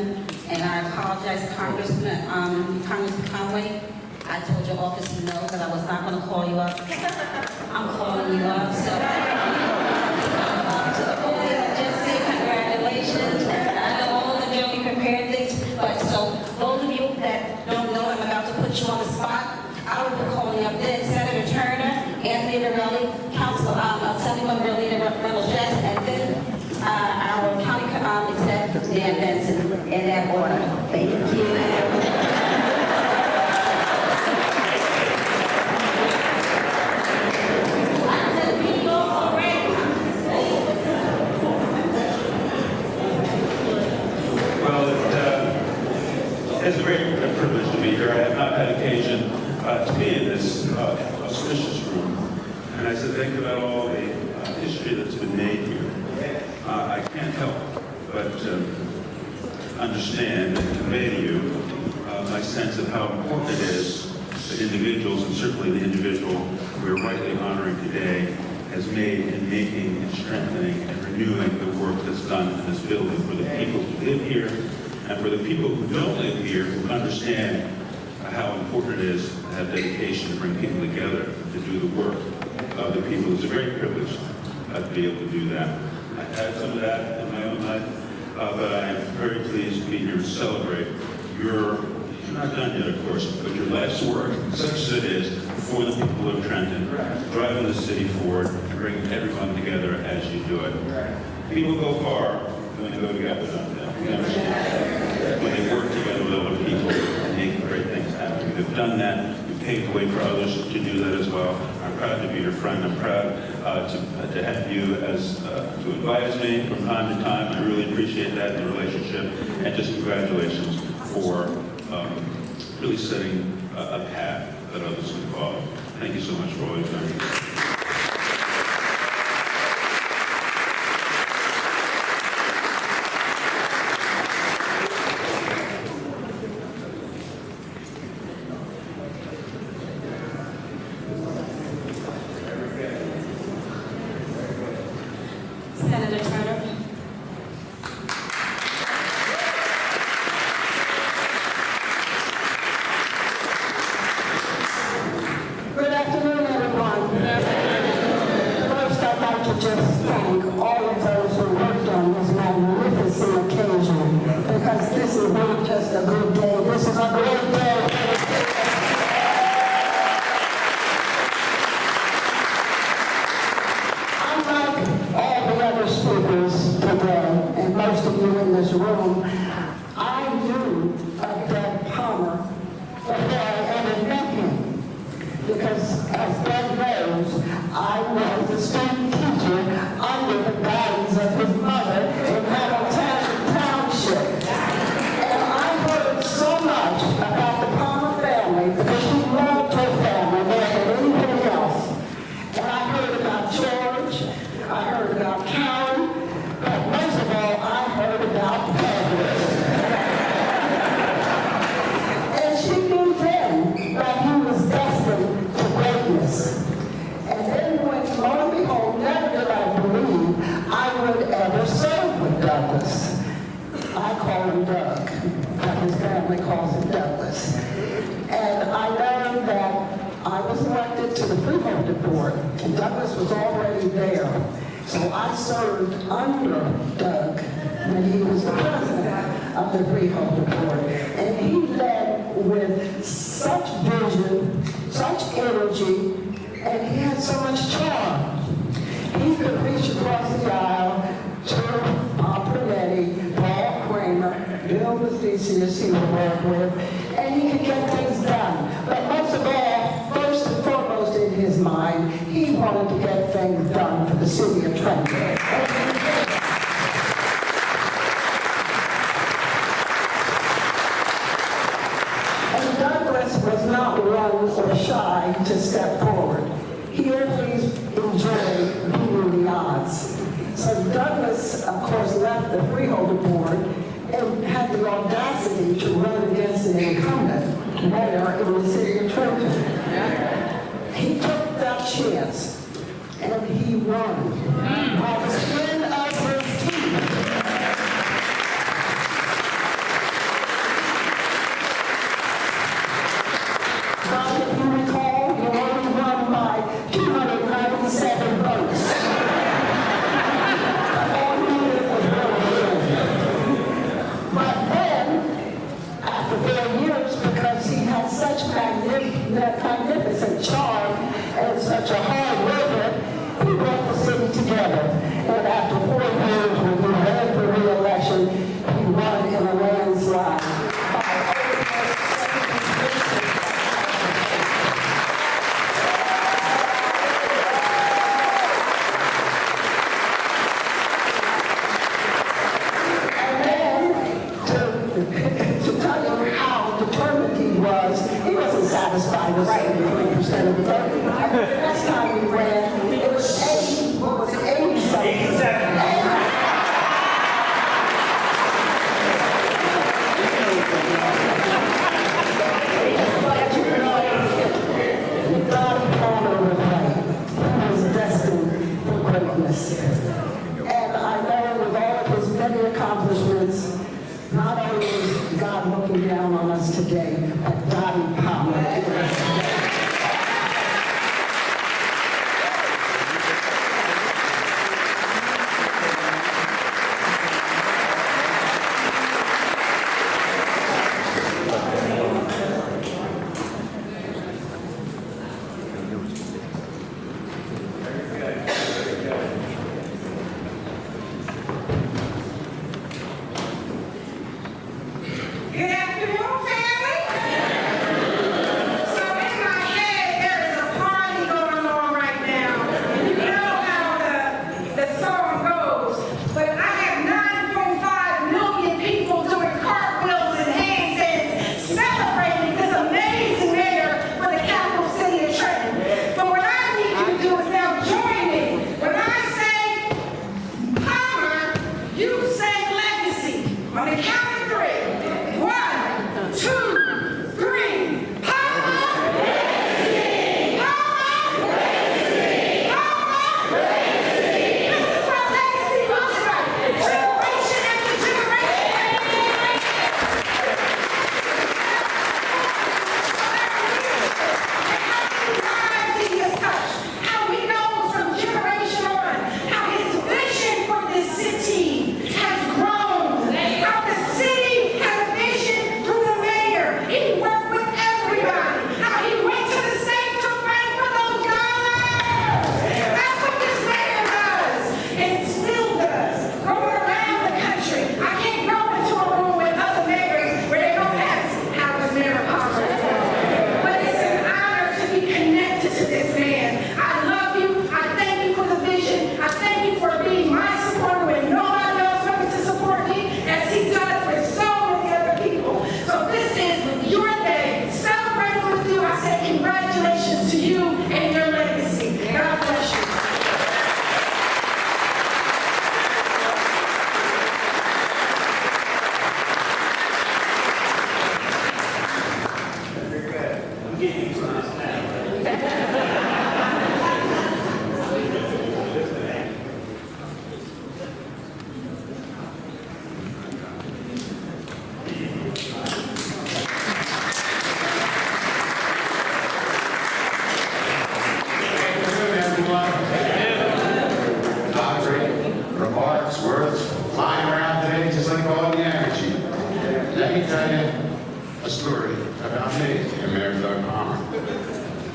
and I apologize, Congressman Conway. I told your office no, that I was not going to call you up. I'm calling you up, so. To the podium, just say congratulations. I know all of you prepared things, but so those of you that don't know, I'm about to put you on the spot. I will be calling up then Senator Turner, Anthony Norelli, Assemblyman Reynolds Jackson, and then our county executive, Dan Benson, in that order. Thank you. Well, it's a great privilege to be here. I have not had occasion to be in this auspicious room. And as I think about all the history that's been made here, I can't help but understand and convey to you my sense of how important it is that individuals, and certainly the individual we're rightly honoring today, has made in making and strengthening and renewing the work that's done in this building for the people who live here and for the people who don't live here, who understand how important it is to have dedication to bring people together to do the work of the people. It's a great privilege to be able to do that. I've had some of that in my own life, but I am very pleased to be here to celebrate you're not done yet, of course, but your life's work, such as it is, for the people of Trenton, driving the city forward and bringing everyone together as you do it. People go far when they go together, don't they? We understand. When they work together with other people and make great things happen. You've done that. You've paved the way for others to do that as well. I'm proud to be your friend. I'm proud to have you as to advise me from time to time. I really appreciate that in the relationship. And just congratulations for really setting a path that others can follow. Thank you so much for all you've done. Senator Turner. Good afternoon, everyone. First, I'd like to just thank all of those who worked on this magnificent occasion, because this is not just a good day, this is a great day. Unlike all the other speakers today, and most of you in this room, I knew of Doug Palmer before I ever met him. Because as Doug knows, I was a student teacher under the guidance of his mother in Hamilton Township. And I heard so much about the Palmer family because she loved her family more than anything else. And I heard about George, I heard about Karen, but most of all, I heard about Douglas. And she knew then that he was destined to greatness. And then when, lo and behold, never did I believe I would ever serve with Douglas. I call him Doug, but his family calls him Douglas. And I learned that I was elected to the Freeholder Board, and Douglas was already there. So I served under Doug when he was the president of the Freeholder Board. And he led with such vision, such energy, and he had so much charm. He could reach across the aisle to Bob Brunetti, Paul Kramer, Bill Mathesius he would work with, and he could get things done. But most of all, first and foremost in his mind, he wanted going to get things done for the city of Trenton. And Douglas was not one or shy to step forward. He always enjoyed beating the odds. So Douglas, of course, left the freeholder board and had the audacity to run against an incumbent mayor in the city of Trenton. He took that chance, and he won by the skin of his teeth. But if you recall, he only won by 297 votes. But then, after 4 years, because he had such magnificent charm and such a hard worker, he brought the city together. And after 4 years, when he ran for re-election, he won in a landslide. Satisfied with 73% of the vote. The next time we ran, it was 80, what was it, 87? 87. But you know, God Palmer was right. He was destined for greatness. And I know with all of his many accomplishments, not only is God looking down on us today, but God Palmer. Good afternoon, family.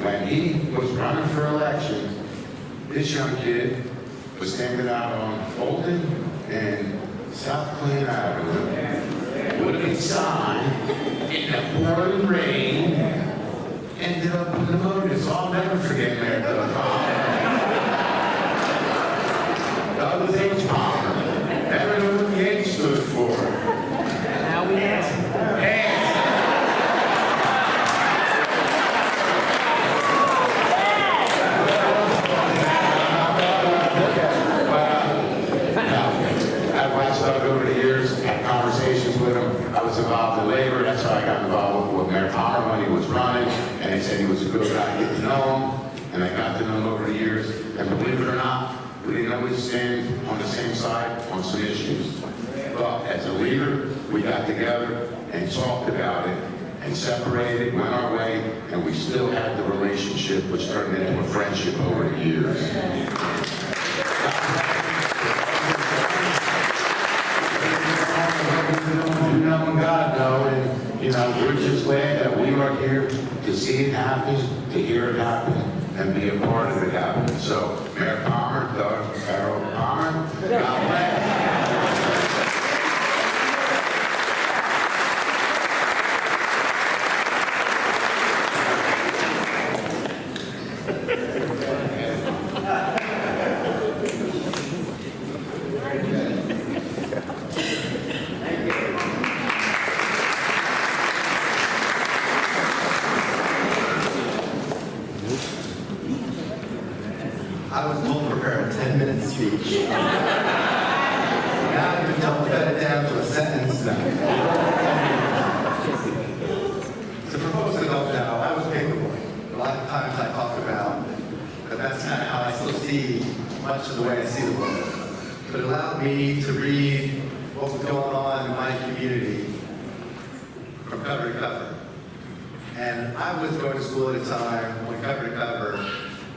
When he was running for election, this young kid was standing out on Fulton and South Clean Avenue with a sign in the pouring rain, ended up in the motor. So I'll never forget Melda. always stand on the same side on some issues. But as a leader, we got together and talked about it and separated, went our way, and we still had the relationship which turned into a friendship over the years. You know, and God know, and we're just glad that we are here to see it happen, to hear it happen, and be a part of it happening. So, Mayor Palmer, Doug, Carol Palmer, God bless. I was told to prepare a 10-minute speech. Now I've been told to cut it down to a sentence now. So for folks that don't know, I was paperboy. A lot of times I talk about that that's kind of how I still see much of the way I see the world. But it allowed me to read what was going on in my community from cover to cover. And I was going to school at a time when cover to cover,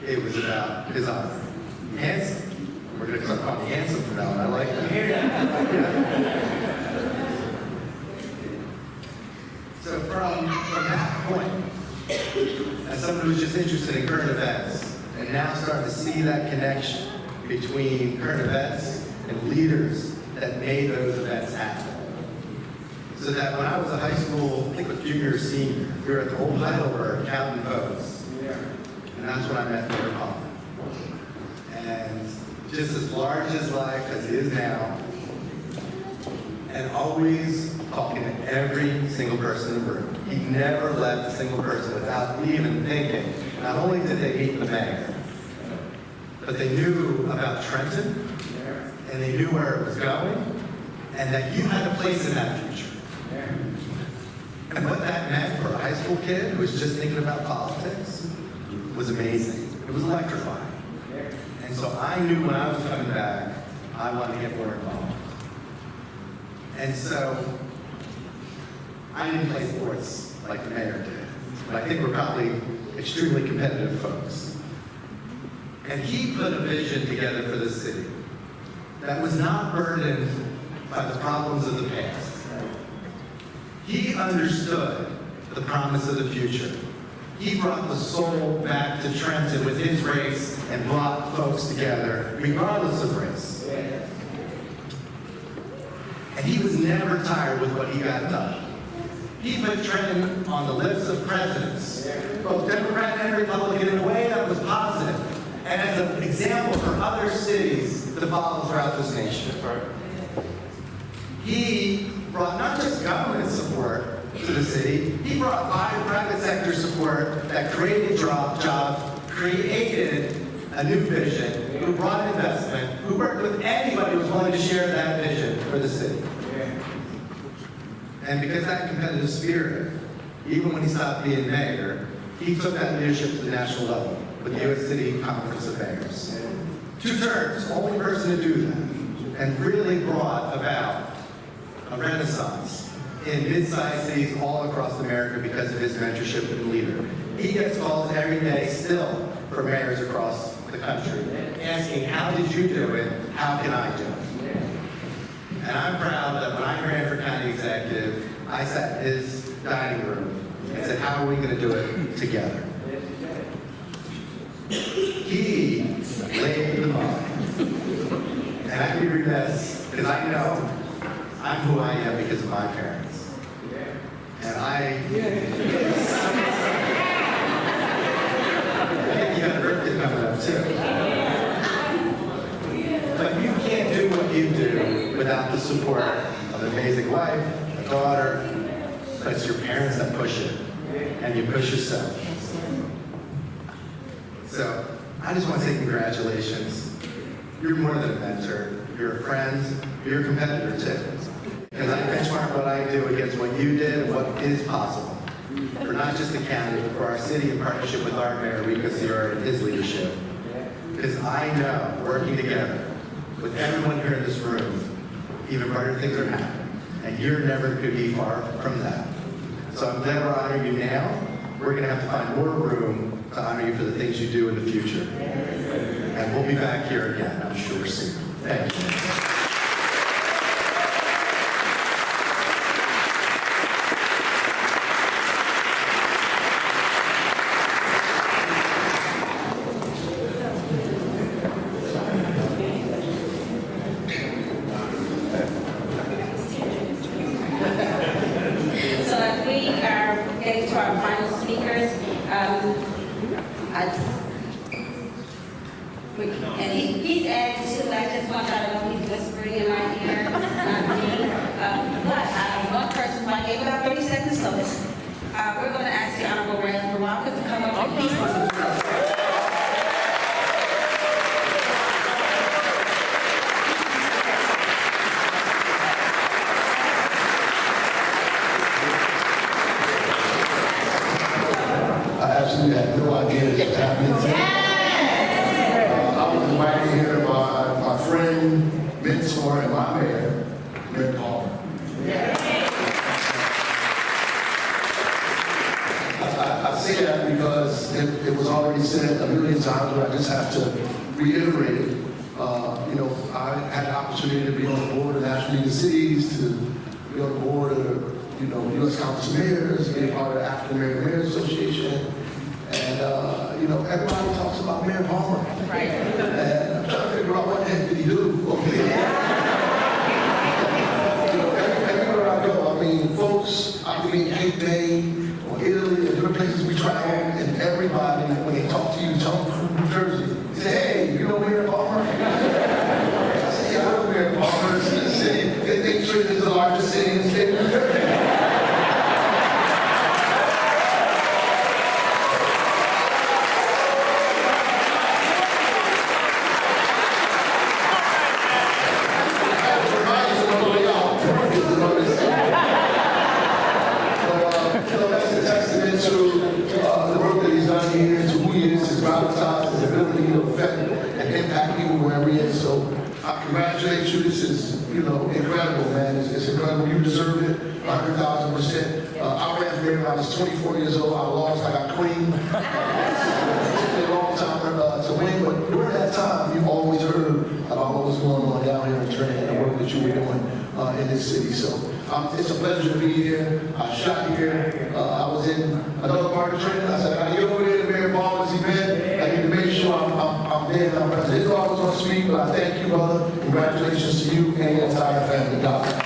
it was about his honor. Handsome. We're going to start calling you handsome from now on. I like that. So from that point, as someone who's just interested in current events, and now starting to see that connection between current events and leaders that made those events happen. So that when I was a high school, I think it was junior or senior, we were at the old Heidelberg counting votes. And that's when I met Mayor Palmer. And just as large as life as he is now, and always talking to every single person in the room. He never left a single person without even thinking. Not only did they meet the mayor, but they knew about Trenton, and they knew where it was going, and that you had a place in that future. And what that meant for a high school kid who was just thinking about politics was amazing. It was electrifying. And so I knew when I was coming back, I wanted to get more involved. And so I didn't play sports like the mayor did. But I think we're probably extremely competitive folks. And he put a vision together for the city that was not burdened by the problems of the past. He understood the promise of the future. He brought the soul back to Trenton with his race and brought folks together, regardless of race. And he was never tired with what he got done. He put Trenton on the lips of presidents, both Democrat and Republican, in a way that was positive, and as an example for other cities to follow throughout this nation. He brought not just government support to the city, he brought private sector support that created jobs, created a new vision, who brought investment, who worked with anybody who was willing to share that vision for the city. And because of that competitive spirit, even when he stopped being mayor, he took that leadership to the national level with the U.S. City Conference of Mayors. 2 terms, only person to do that, and really brought about a renaissance in mid-sized cities all across America because of his mentorship and leader. He gets calls every day still from mayors across the country asking, how did you do it? How can I do it? And I'm proud that when I ran for county executive, I sat in his dining room and said, how are we going to do it together? He laid the line. And I'd be remiss, because I know I'm who I am because of my parents. And I think you got a birthday coming up too. But you can't do what you do without the support of an amazing wife, a daughter, but it's your parents that push it, and you push yourself. So I just want to say congratulations. You're more than a mentor. You're a friend. You're a competitor too. Because I benchmark what I do against what you did and what is possible. For not just the county, but for our city in partnership with our mayor, Gusciora, and his leadership. Because I know, working together, with everyone here in this room, even brighter things are happening. And you're never going to be far from that. So I'm glad we're honoring you now. We're going to have to find more room to honor you for the things you do in the future. And we'll be back here again, I'm sure, soon. Thank you. So as we are getting to our final speakers, and he's added to, I just want y'all to know he's whispering in my ear, not me. But one person might give about 30 seconds notice. We're going to ask the Honorable Rand Veronica to come up and please. I absolutely had no idea this was happening today. I was invited here by my friend, mentor, and my mayor, Mayor Palmer. I say that because it was already said a million times, but I just have to reiterate it. I had the opportunity to be on the board of National League of Cities, to be on the board of U.S. Council of Mayors, be a part of the African American Mayors Association. And, everybody talks about Mayor Palmer. Right. And I'm trying to figure out what the heck did he do? Okay. Everywhere I go, folks, I mean, Cape Bay, or Italy, and different places we travel, and everybody, when they talk to you, tell them from New Jersey, say, hey, you know Mayor Palmer? I say, yeah, I know Mayor Palmer. It's in the city. They think Trenton is the largest city in the state of New Jersey. That's a testament to the work that he's done here, to who he is, his gravitas, his ability to affect and impact people wherever he is. So I congratulate you. This is, incredible, man. It's incredible. You deserve it, 100,000%. I ran for mayor when I was 24 years old. I lost, I got clean. It took me a long time to win, but during that time, you always heard about what was going on down here in Trenton and the work that you were doing in this city. So it's a pleasure to be here. I shot here. I was in another part of Trenton. I said, I get over there to Mayor Palmer's event. I need to make sure I'm there and I'm present. I didn't know I was going to speak, but I thank you, brother. Congratulations to you and your entire family. God bless.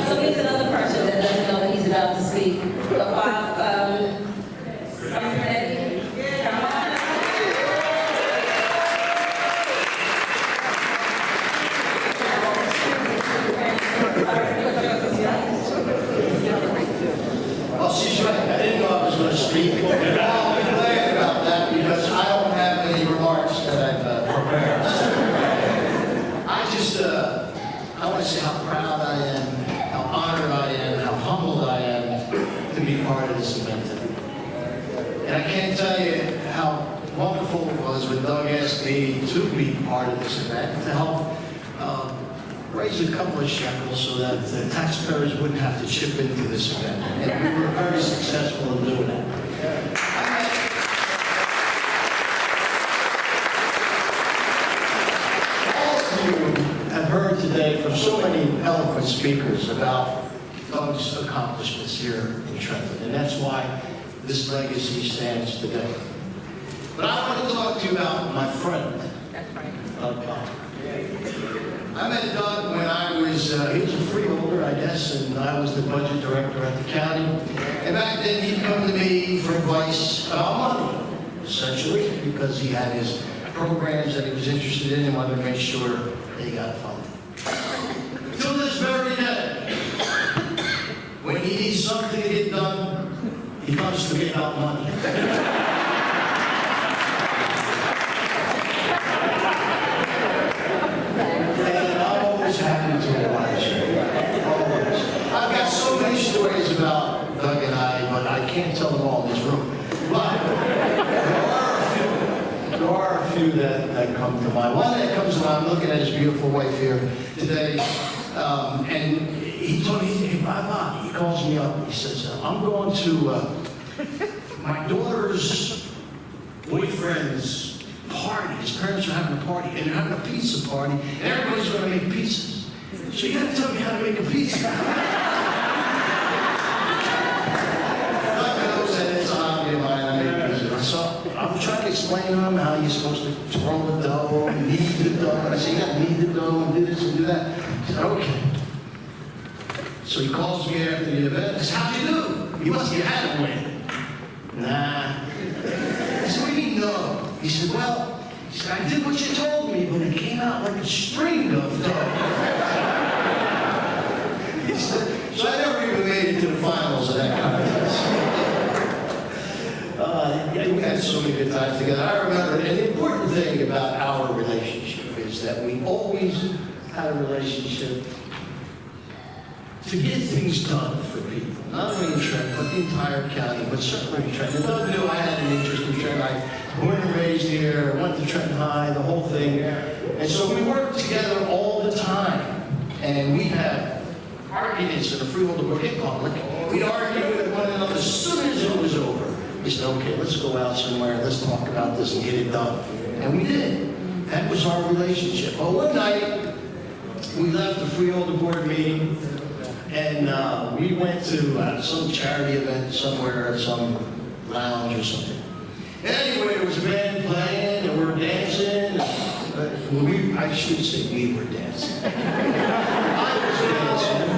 So here's another person that doesn't know that he's about to speak about, come on. Well, she's right. I didn't know I was going to speak. I'm glad about that because I don't have any remarks that I've prepared. I want to say how proud I am, how honored I am, how humbled I am to be part of this event today. And I can't tell you how wonderful it was when Doug asked me to be part of this event, to help raise a couple of shekels so that the taxpayers wouldn't have to chip into this event. And we were very successful in doing that. All of you have heard today from so many eloquent speakers about Doug's accomplishments here in Trenton. And that's why this legacy stands today. But I want to talk to you about my friend, Doug Palmer. I met Doug when he was a freeholder, I guess, and I was the budget director at the county. And back then, he'd come to me for advice about money, essentially, because he had his programs that he was interested in and wanted to make sure they got funded. To this very day, when he needs something to get done, he comes comes to me about money. And I'm always happy to oblige you. Always. I've got so many stories about Doug and I, but I can't tell them all in this room. But there are a few that come to mind. One that comes to mind, I'm looking at his beautiful wife here today, and he told me, hey, Bob, he calls me up, he says, I'm going to my daughter's boyfriend's party. His parents are having a party, and they're having a pizza party, and everybody's going to make pizzas. So you got to tell me how to make a pizza. God knows that it's a hobby of mine, I make pizza. So I'm trying to explain to him how you're supposed to throw the dough, knead the dough. And I said, you got to knead the dough and do this and do that. He said, okay. So he calls me after the event. I said, how'd you do? You must have had a win. Nah. I said, what do you mean no? He said, well, I did what you told me, but it came out like a string of dough. He said, so I never even made it to the finals of that contest. Yeah, we had so many good times together. I remember, and the important thing about our relationship is that we always had a relationship to get things done for people. Not only in Trenton, but the entire county, but certainly in Trenton. And Doug knew I had an interest in Trenton. I was born and raised here, went to Trenton High, the whole thing. And so we worked together all the time. And we had arguments in the freehold of in public. We'd argue with one another as soon as it was over. We said, okay, let's go out somewhere, let's talk about this and get it done. And we did. That was our relationship. Well, one night, we left the freehold board meeting, and we went to some charity event somewhere at some lounge or something. Anyway, there was a band playing, and we were dancing. I should say we were dancing. I was dancing.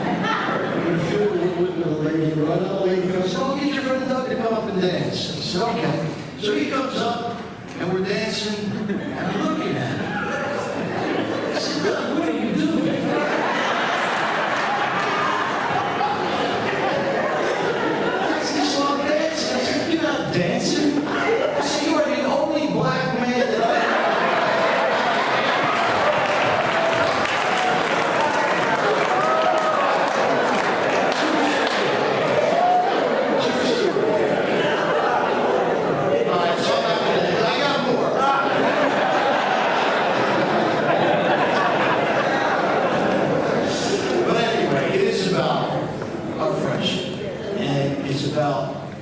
With the lady, the lady goes, oh, get your friend Doug to come up and dance. I said, okay. So he comes up, and we're dancing, and I'm looking at him. I said, Doug, what are you doing? I said, so I'm dancing. I said, you're not dancing. I said, you are the only black man that I know.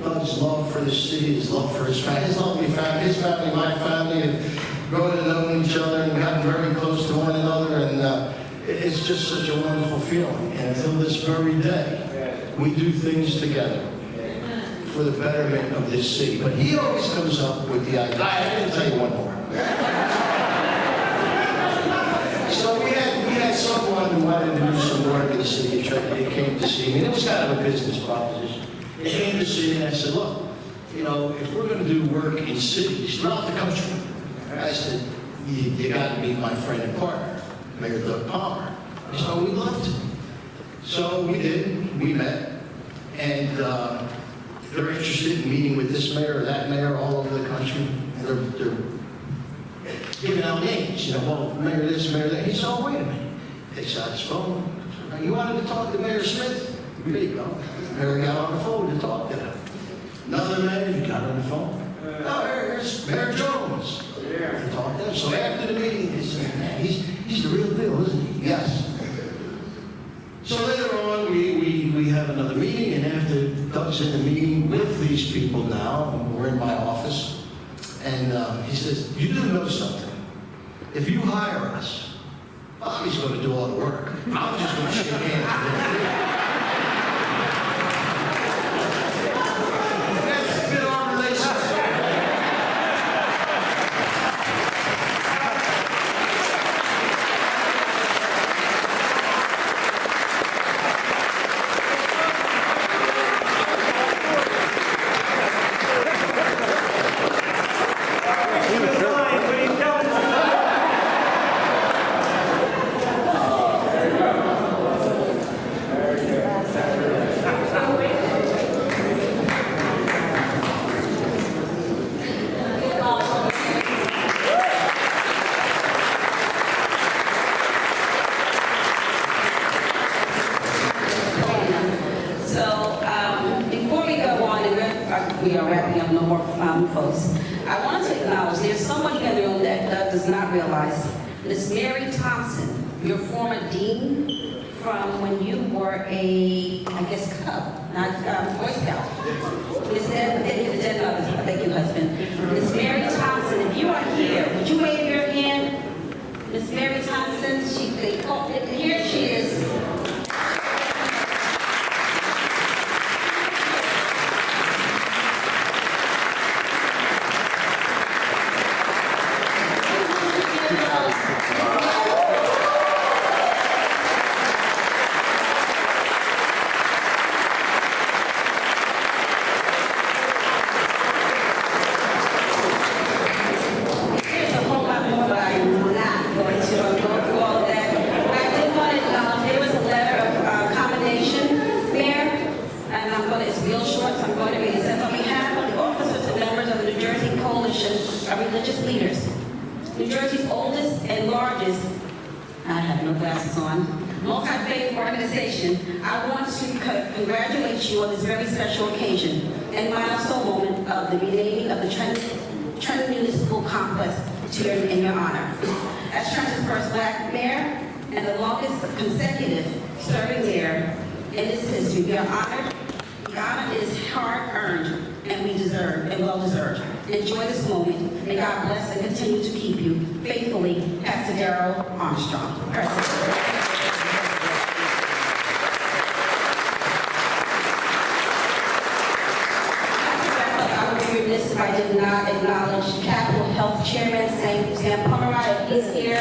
Doug's love for the city, his love for his family, his family, my family, have grown to know each other and gotten very close to one another, and it's just such a wonderful feeling. And until this very day, we do things together for the betterment of this city. But he always comes up with the idea. I didn't tell you one more. So we had someone who wanted to do some work in the city of Trenton. He came to see me, and it was kind of a business proposition. He came to see me, and I said, look, you know, if we're going to do work in cities throughout the country, I said, you got to meet my friend and partner, Mayor Doug Palmer. He said, oh, we'd love to. So we did. We met, and they're interested in meeting with this mayor or that mayor all over the country. And they're giving out names, you know, well, mayor this, mayor that. He said, oh, wait a minute. Takes out his phone. You wanted to talk to Mayor Smith? There you go. Mayor got on the phone to talk to him. Another mayor, he got on the phone. Oh, here's Mayor Jones. To talk to him. So after the meeting, he said, man, he's the real deal, isn't he? Yes. So later on, we have another meeting, and after Doug's in the meeting with these people now, we're in my office, and he says, you do know something. If you hire us, Bobby's going to do all the work. I'm just going to shake hands. That's been our relationship. we are wrapping up, no more folks. I want to acknowledge there's somebody in the room that does not realize Miss Mary Thompson, your former dean from when you were a, I guess, Cub, not Boy Scout. Miss thank you, husband. Miss Mary Thompson, if you are here, would you wave your hand? Miss Mary Thompson, here she is. Congratulate you on this very special occasion and milestone moment of the renaming of the Trenton Municipal Complex in your honor. As Trenton's first Black mayor and the longest consecutive serving mayor in its history, we are honored. The honor is hard-earned and well-deserved. Enjoy this moment. May God bless and continue to keep you. Faithfully, Pastor Darrell Armstrong, President. I did not acknowledge Capital Health Chairman Sam Pomeroy. He's here.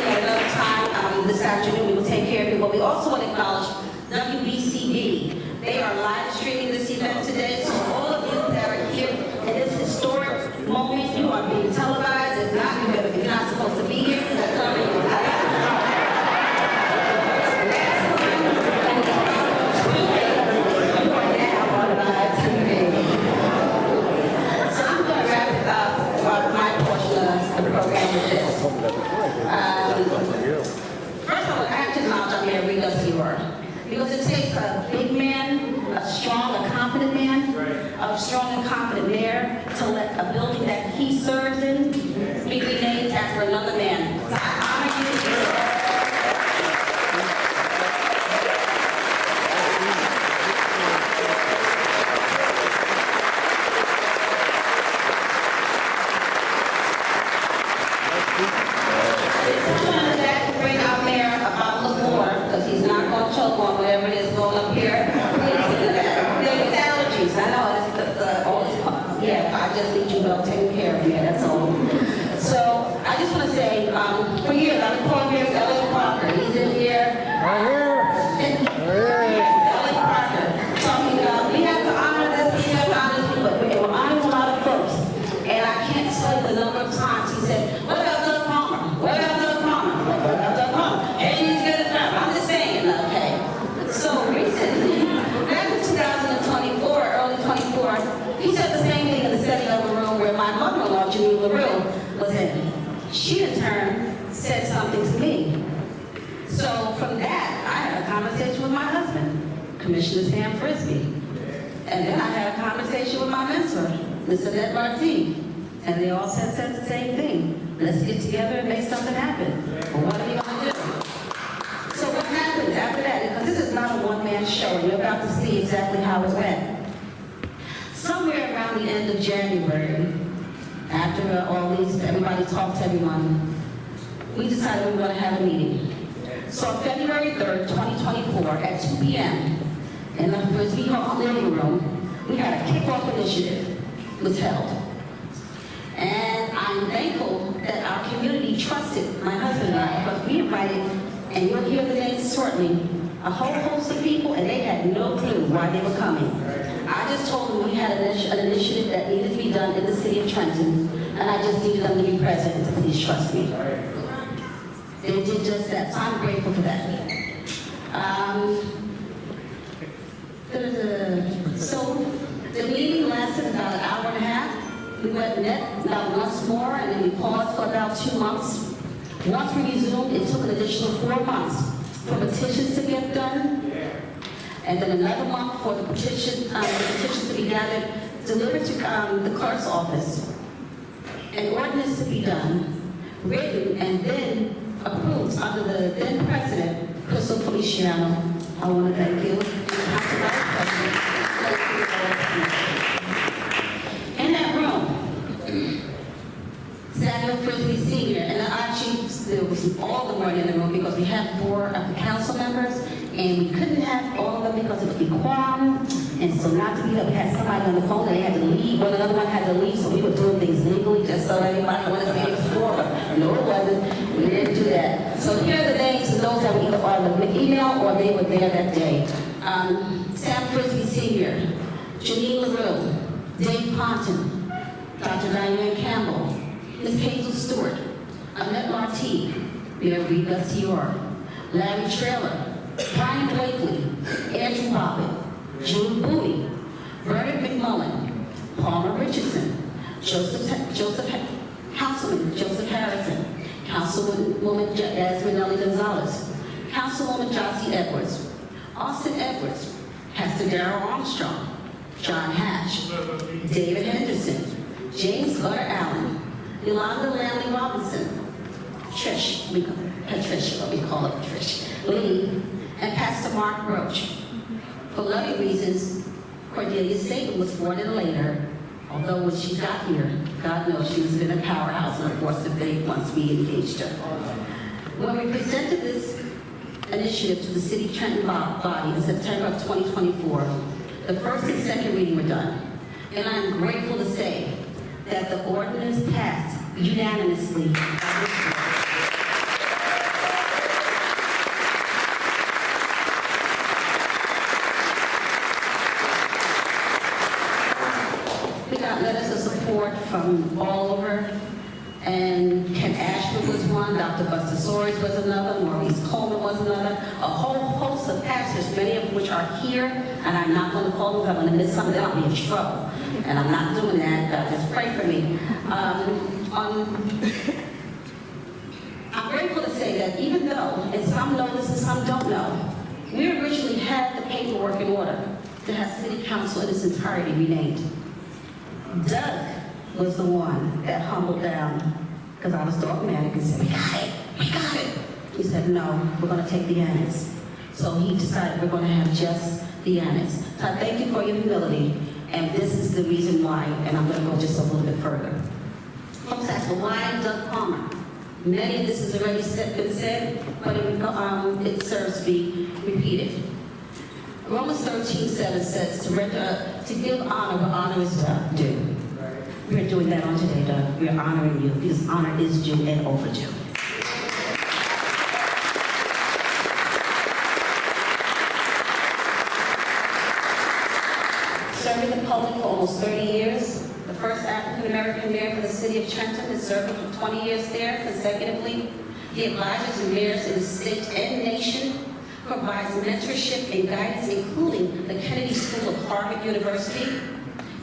Another time this afternoon we will take care of you. But we also want to acknowledge WBCB. They are live streaming this event today. So all of you that are here in this historic moment, you are being televised. If not, you're not supposed to be here. First of all, I have to acknowledge our Mayor Gusciora, because it takes a big man, a strong, a confident man, a strong and confident mayor to let a building that he serves in be renamed after another man. So I honor you. Taking care of me, that's all. So I just want to say, for years I've been calling here Ellen Parker. He's in here. Right here. Ellen Parker talking about we have to honor this, we have to honor this, but we're honoring a lot of folks. And I can't tell you the number of times he said, "What about Doug Palmer? What about Doug Palmer? What about Doug Palmer?" And he's good enough. I'm just saying, okay. So recently, back in 2024, early 24, he said the same thing in the setting of the room where my mother-in-law, Janine LaRue, was in. She, in turn, said something to me. So from that, I had a conversation with my husband, Commissioner Sam Frisby. And then I had a conversation with my mentor, Miss Annette Lartigue. And they all said the same thing. Let's get together and make something happen. Well, what are we going to do? So what happened after that? Because this is not a one-man show, and you're about to see exactly how it went. Somewhere around the end of January, after all these, everybody talked to everyone, we decided we were going to have a meeting. So on February 3rd, 2024, at 2 p.m., in the Frisby living room, we had a kickoff initiative was held. And I'm thankful that our community trusted my husband and I, because we invited, and you'll hear the names shortly, a whole host of people, and they had no clue why they were coming. I just told them we had an initiative that needed to be done in the city of Trenton, and I just needed them to be present, so please trust me. They did just that, so I'm grateful for that. So the meeting lasted about an hour and a half. We went net about once more, and then we paused for about 2 months. Once we resumed, it took an additional 4 months for petitions to get get done. And then another month for the petitions to be gathered, delivered to the clerk's office. An ordinance to be done, written, and then approved under the then president, Crystal Feliciano. I want to thank you. In that room, Samuel Frisby Sr. and actually there was all the money in the room because we had 4 of the council members and we couldn't have all of them because it would be quorum. And so not to be that we had somebody on the phone that they had to leave, one another one had to leave, so we were doing things legally just so everybody wanted to be before, but no it wasn't. We didn't do that. So here are the names of those that were either on the email or they were there that day. Sam Frisby Sr., Janine LaRue, Dave Ponton, Dr. Diane Campbell, Ms. Hazel Stewart, Annette Lartigue, Mayor Gusciora, Larry Trailer, Brian Blakely, Andrew Bobbitt, June Bowie, Bernard McMullen, Palmer Richardson, Councilman Joseph Harrison, Councilwoman Esmeralda Gonzalez, Councilwoman Josie Edwards, Austin Edwards, Pastor Darrell Armstrong, John Hatch, David Henderson, James Butter Allen, Yolanda Lamley Robinson, Trish, Patricia, we call her Trish, Lee, and Pastor Mark Roach. For loving reasons, Cordelia Staton was born in later, although when she got here, God knows she was in a powerhouse and of course the big once we engaged her. When we presented this initiative to the City Trenton body in September of 2024, the first and second reading were done. And I'm grateful to say that the ordinance passed unanimously by this board. We got letters of support from all over, and Ken Ashford was one, Dr. Buster Soares was another, Maurice Coleman was another, a whole host of pastors, many of which are here, and I'm not going to call them, I'm going to miss some of them, I'll be in trouble. And I'm not doing that, God, just pray for me. I'm grateful to say that even though, and some know this and some don't know, we originally had the paperwork in order to have City Council in its entirety renamed. Doug was the one that humbled down, because I was dogmatic and said, we got it. He said, no, we're going to take the Annex. So he decided we're going to have just the Annex. So I thank you for your humility, and this is the reason why, and I'm going to go just a little bit further. Folks ask, well, why Doug Palmer? Many of this has already been said, but it serves to be repeated. Romans 13:7 says to give honor where honor is due. We're doing that on today, Doug. We're honoring you because honor is due and overdue. Serving the public for almost 30 years. The first African-American mayor for the city of Trenton has served for 20 years there consecutively. He advises mayors in the state and nation, provides mentorship and guidance, including the Kennedy School of Harvard University.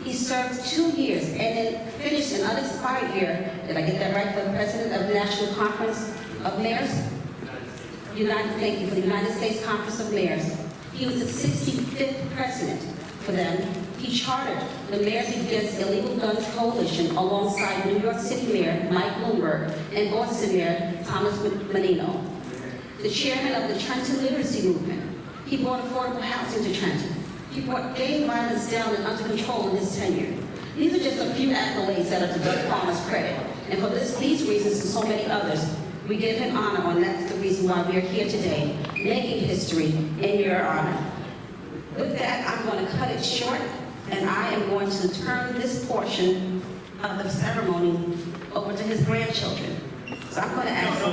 He served 2 years and then finished an unexpired year, did I get that right, for the president of the National Conference of Mayors? Thank you, for the United States Conference of Mayors. He was the 65th president for them. He chartered the Mayors Against Illegal Guns Coalition alongside New York City Mayor Mike Bloomberg and Boston Mayor Thomas Menino. The chairman of the Trenton Literacy Movement. He brought affordable housing to Trenton. He brought gang violence down and under control in his tenure. These are just a few accolades that are to Doug Palmer's credit. And for these reasons and so many others, we give him honor, and that's the reason why we are here today, making history in your honor. With that, I'm going to cut it short, and I am going to turn this portion of the ceremony over to his grandchildren. So I'm going to ask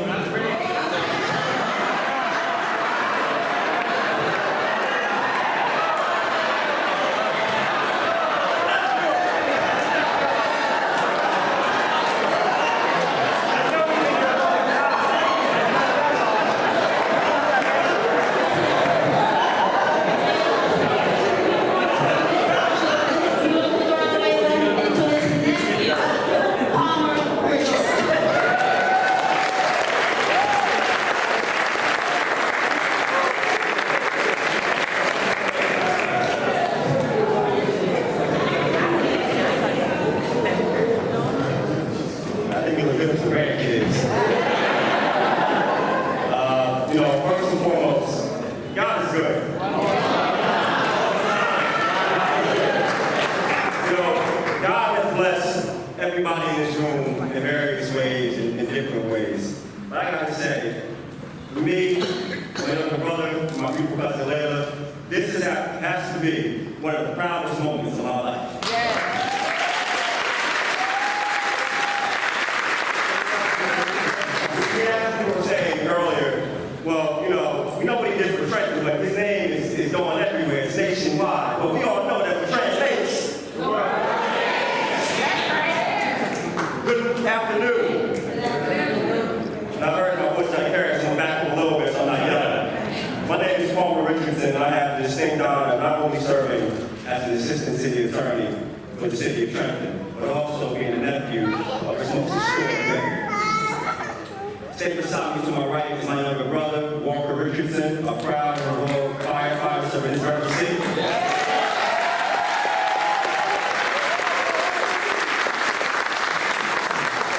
beautiful cousin Laila. This has to be one of the proudest moments of my life. We were saying earlier, well, we know what he did for Trenton, but his name is going everywhere. It's nationwide. But we all know that for Trenton States. Good afternoon. I heard my voice like Harris went back a little bit, so I'm not yelling. My name is Richardson, and I have the distinct honor of not only serving as an assistant city attorney for the city of Trenton, but also being a nephew of its most historic figure. Sitting beside me to my right is my younger brother, Walker Richardson, a proud and loyal firefighter serving his emergency.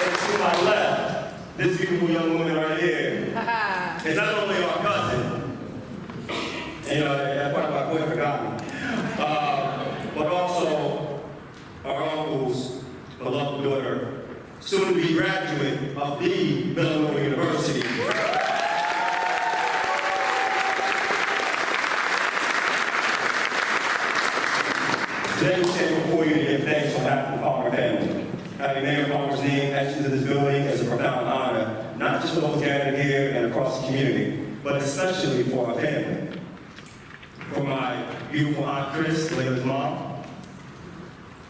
And to my left, this beautiful young woman right here is not only our cousin, that part of my boy forgot me, but also our uncle's beloved daughter, soon to be graduate of the Villanova University. Today we stand before you to give thanks on behalf of the Palmer family. Having Mayor Palmer's name etched into this building is a profound honor, not just for those gathered here and across the community, but especially for our family. For my beautiful Aunt Chris, Laila's mom,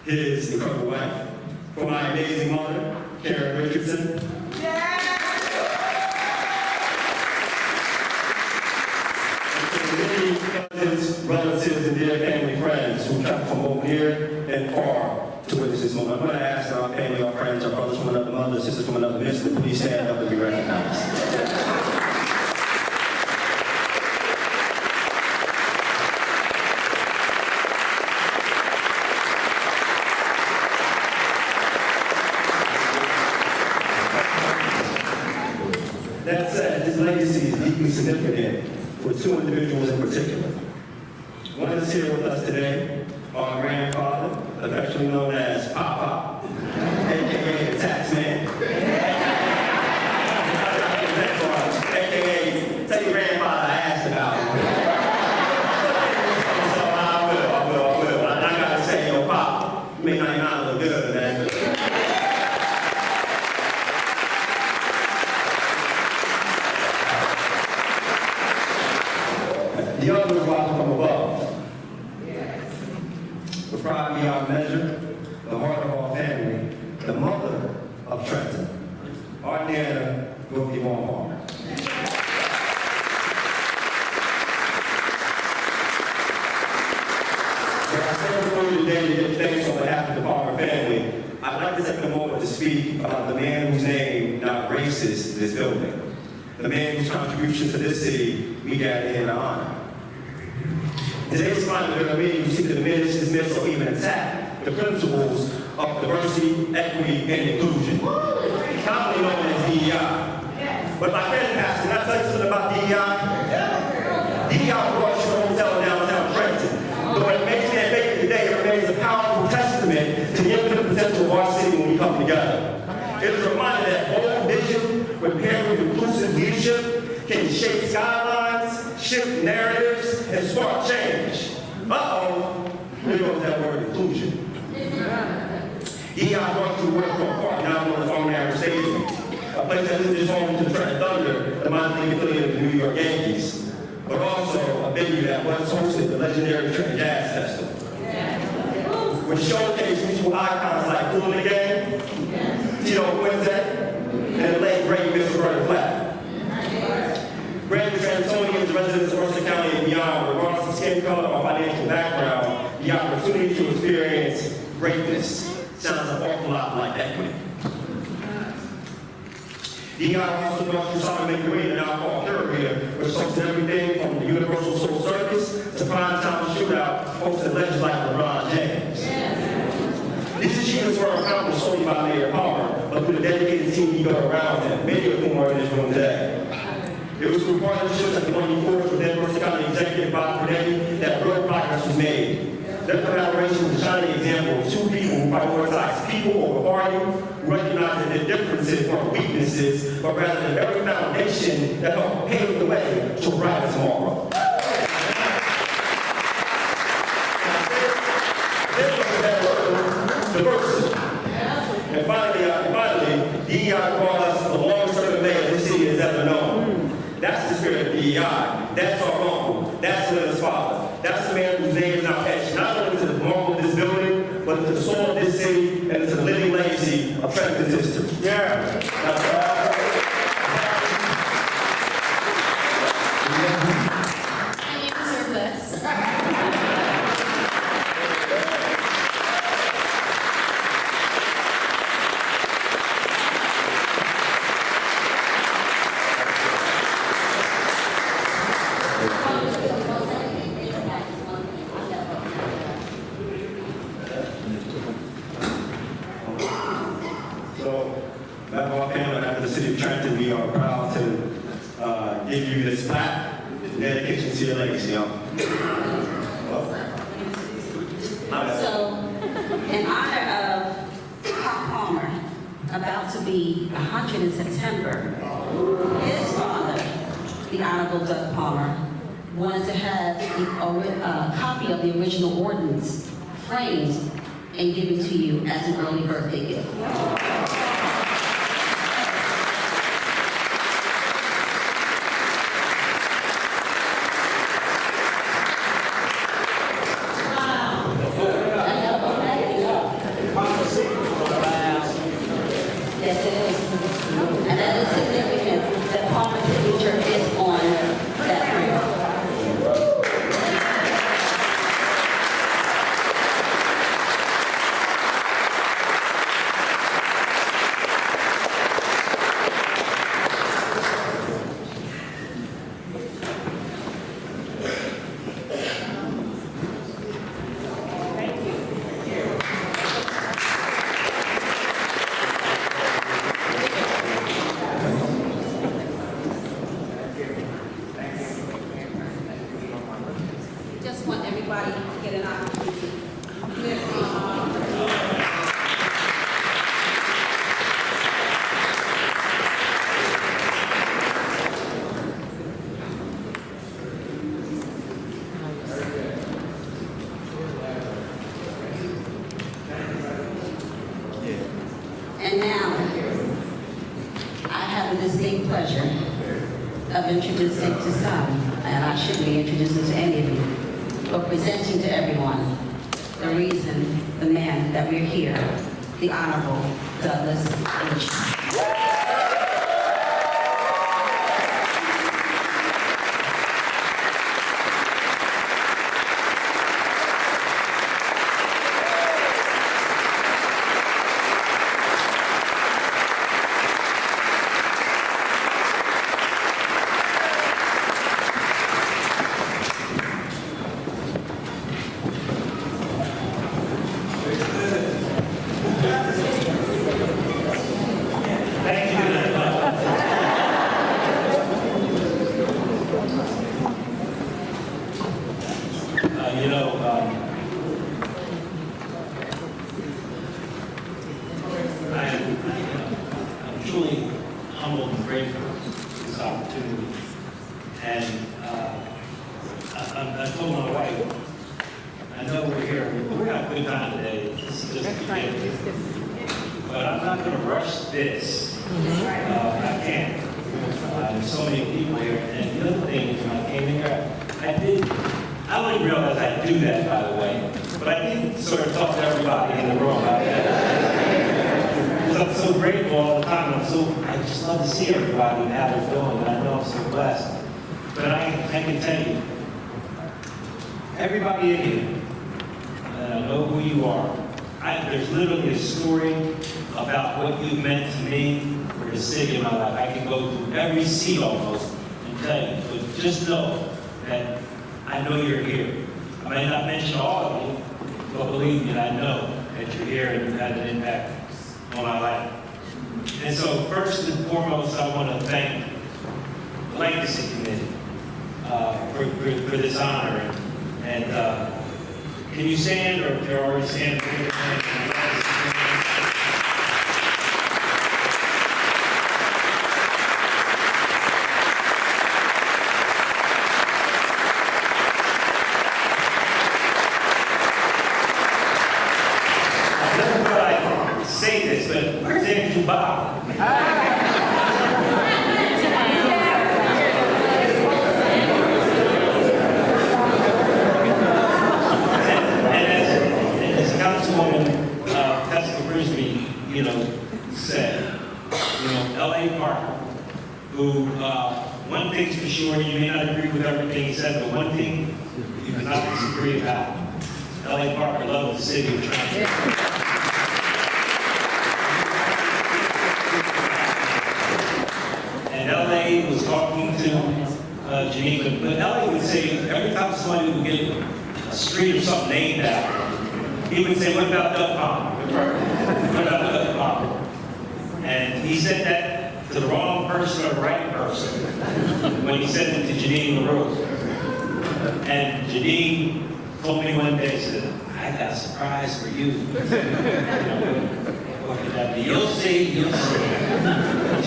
his incredible wife, for my amazing mother, Karen Richardson. And to the many cousins, relatives, and dear family friends who traveled from both near and far to witness this moment. I'm going to ask our family, our friends, our brothers from another mother, sisters from another mister, to please stand up and be recognized. That said, this legacy is deeply significant for two individuals in particular. One is here with us today, our grandfather, affectionately known as Pop, aka the tax man. AKA, tell your grandfather I asked about him. So I will. I gotta say, Pop, you may not look good, man. The other is watching from above. With pride beyond measure, the heart of our family, the mother of Trenton, our Nana, Wilkie Von Palmer. When I stand before you today to give thanks on behalf of the Palmer family, I'd like to take a moment to speak about the man whose name now graces this building, the man whose contribution to this city we gather here to honor. Today's final meeting we seek to diminish, dismiss, or even attack the principles of diversity, equity, and inclusion, commonly known as DEI. But my friend Pastor, can I tell you something about DEI? DEI brought you a hotel in downtown Trenton. Though it makes that vacant today, it remains a powerful testament to the infinite potential of our city when we come together. It is a reminder that bold vision, with paired with inclusive leadership, can shape skylines, shift narratives, and spark change. Here goes that word, inclusion. DEI brought you work from a park now known as Army Stadium, a place that is home to the Trenton Thunder, the minor league affiliate of the New York Yankees, but also a venue that once hosted the legendary Trenton Jazz Festival, which showcased musical icons like Cool in the Game, Tito Quintet, and the late great Mr. Bernie Flack. Brandon Trentonians, residents of Mercer County and beyond, regardless of skin color or financial background, the opportunity to experience greatness sounds an awful lot like equity. DEI also brought you Solomon Green and alcohol curator, which hosted everything from the Universal Soul Circus to primetime shootout, hosted legends like LeBron James. These achievements were accomplished solely by Mayor Palmer, but through the dedicated team he built around him, many of whom are in this room today. It was through partnerships like the one you forged with Mercer County Executive Bob Cordelia that real progress was made. Their collaboration was a shining example of two people who prioritize people over party, who recognize that their differences weren't weaknesses, but rather the very foundation that helped pave the way to a brighter tomorrow. Bendición. So, in honor of Pop Palmer, about to be 100 in September, his father, the Honorable Doug Palmer, wanted to have a copy of the original ordinance framed and given to you as an early birthday gift. Yes, it is. And that is significant that Palmer's signature is on that frame. Just want everybody to get an opportunity. And now, I have the distinct pleasure of introducing to some, and I should be introducing to any of you, but presenting to everyone the reason, the man that we're here, the Honorable Douglas H. I'm truly humbled and grateful for this opportunity. And I told my wife, I know we're here, we're having a good time today. This is just the beginning. But I'm not going to rush this. I can't. There's so many people here. And the other thing is, when I came here, I don't even realize I do that, by the way. But I did sort of talk to everybody in the room about that. Because I'm so grateful all the time. I just love to see everybody and how they're doing. And I know I'm so blessed. But I can tell you, everybody in here, and I know who you are, there's literally a story about what you meant to me for the city of my life. I can go through every seat almost and tell you. But just know that I know you're here. I may not mention all of you, but believe me, I know that you're here and you've had an impact on my life. And so first and foremost, I want to thank the Legacy Committee for this honor. And can you stand, or if you're already standing? Say this, but where's Andrew Bob? And as Councilwoman Teska Frisby, said, L.A. Parker, who, one thing's for sure, you may not agree with everything he said, but one thing you cannot disagree about. L.A. Parker loved the city of Trenton. And L.A. was talking to Janine, but L.A. would say, every time somebody would get a street or something named after him, he would say, what about Doug Palmer? What about Doug Palmer? And he said that to the wrong person or the right person when he said it to Janine LaRose. And Janine told me one day, she said, I got a surprise for you. What could that be? You'll see, you'll see.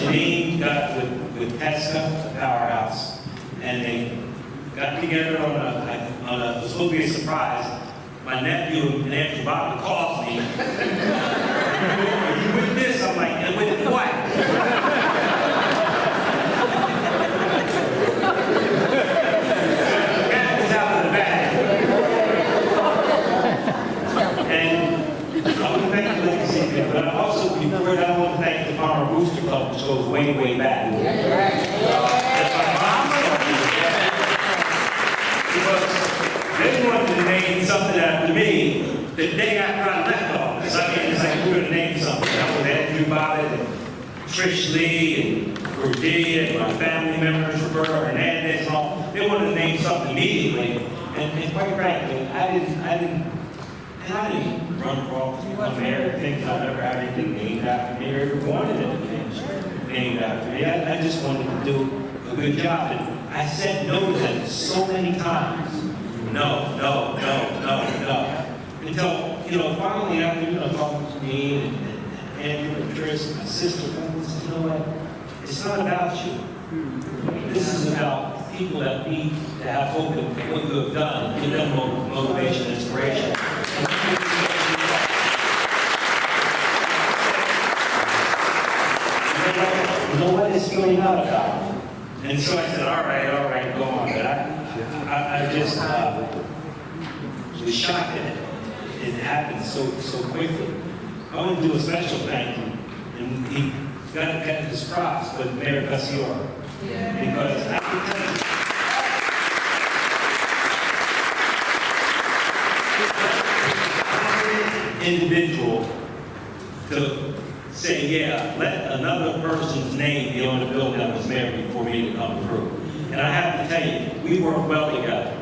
Janine got with Teska, the powerhouse, and they got together on a, it was supposed to be a surprise. My nephew and Aunt Bobby calls me. Are you with this? I'm like, and with what? That was out of the bag. And I want to thank the legacy, but also before that, I want to thank the Palmer Booster Club, which goes way, way back. Because they wanted to name something after me the day after I left office. I mean, it's like we're going to name something. I was Andrew Bobbitt and Trish Lee and Cordelia and my family members, Roberta and Annette and all. They wanted to name something immediately. And quite frankly, I didn't run for office, become mayor, think I'd ever have anything named after me or ever wanted anything named after me. I just wanted to do a good job. And I said no to them so many times. No. Until, finally after, talking to me and Andrew and Trish, my sister, I said, you know what? It's not about you. This is about people that need to have hope in what you have done, give them motivation and inspiration. You know what it's really not about. And so I said, all right, go on. But I just was shocked that it happened so quickly. I want to do a special thank you, and he got his props, but Mayor Gusciora. Because I can tell you, individual to say, yeah, let another person's name be on the building that was mayor before me to come through. And I have to tell you, we work well together.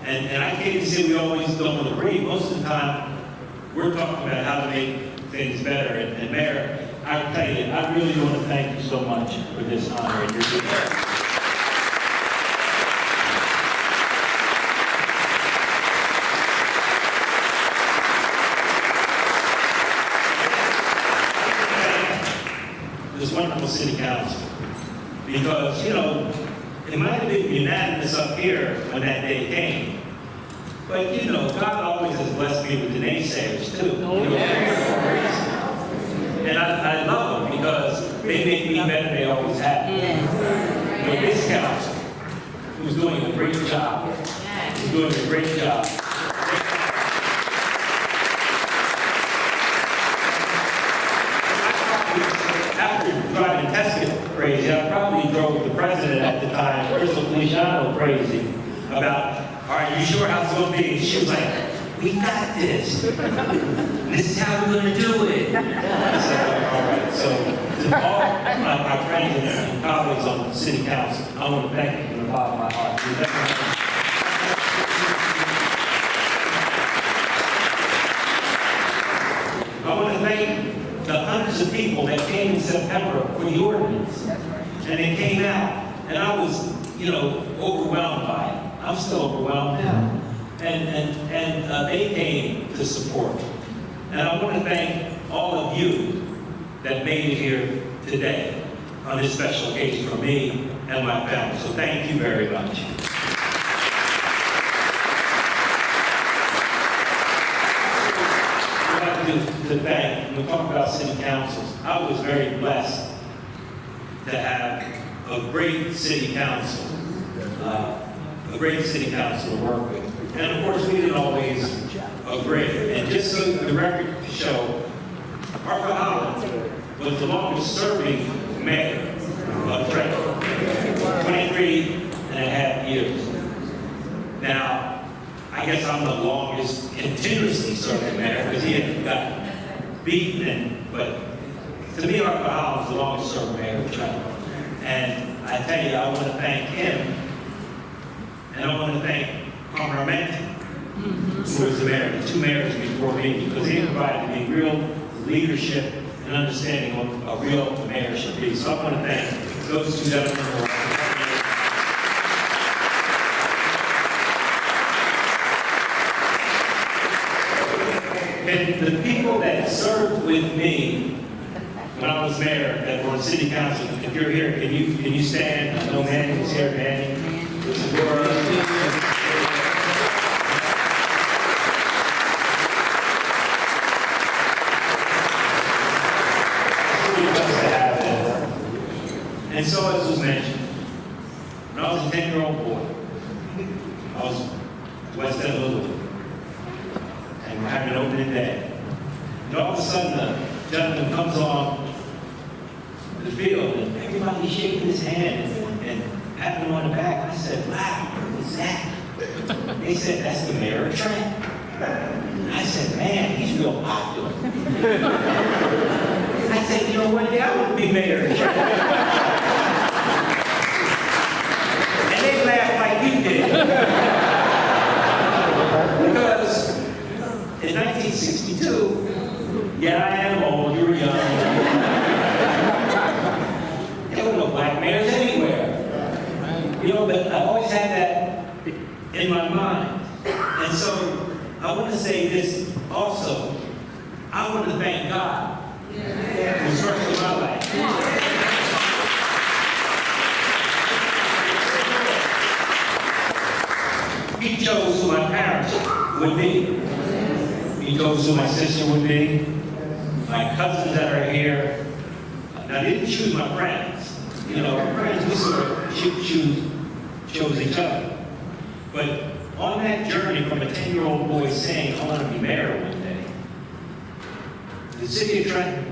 And I can't say we always don't agree. Most of the time, we're talking about how to make things better. And Mayor, I tell you, I really want to thank you so much for this honor and your good work. This wonderful city council. Because, it might have been unanimous up here when that day came. But, God always has blessed me with the naysayers, too. And I love them because they make me better than they always have. This council, who's doing a great job, After driving Teska crazy, I probably drove the president at the time, Crystal Feliciano, crazy about, are you sure how it's going to be? And she was like, we got this. This is how we're going to do it. I said, all right. So to all my friends and colleagues on the city council, I want to thank you from the bottom of my heart. I want to thank the hundreds of people that came in September for the ordinance. And they came out, and I was, overwhelmed by it. I'm still overwhelmed now. And they came to support. And I want to thank all of you that made it here today on this special occasion for me and my family. So thank you very much. To thank, when we talk about city councils, I was very blessed to have a great city council to work with. And of course, we didn't always agree. And just so the record to show, Arthur Holland was the longest serving mayor of Trenton, 23 and a half years. Now, I guess I'm the longest continuously serving mayor because he had got beaten, but to me, Arthur Holland was the longest serving mayor of Trenton. And I tell you, I want to thank him, and I want to thank Palmer who was the mayor, the two mayors before me, because he provided me real leadership and understanding of what a real mayor should be. So I want to thank those two gentlemen who are And the people that served with me when I was mayor, that were on city council, if you're here, can you stand? I know Manny was here, Manny. And so, as was mentioned, when I was a 10-year-old boy, I was West End Little, and we're having an opening day. And all of a sudden, the gentleman comes on the field, and everybody's shaking his hand and patting him on the back. I said, wow, who's that? They said, that's the mayor of Trenton. I said, man, he's real popular. I said, you know, one day I want to be mayor of Trenton. And they laughed like you did. Because in 1962, yeah, I am old, you're young. There were no black mayors anywhere. You know, but I always had that in my mind. And so I want to say this also. I want to thank God who's worked in my life. He chose who my parents would be. He chose who my sister would be. My cousins that are here. Now, they didn't choose my friends. You know, friends, we sort of chose each other. But on that journey from a 10-year-old boy saying, I want to be mayor one day, the city of Trenton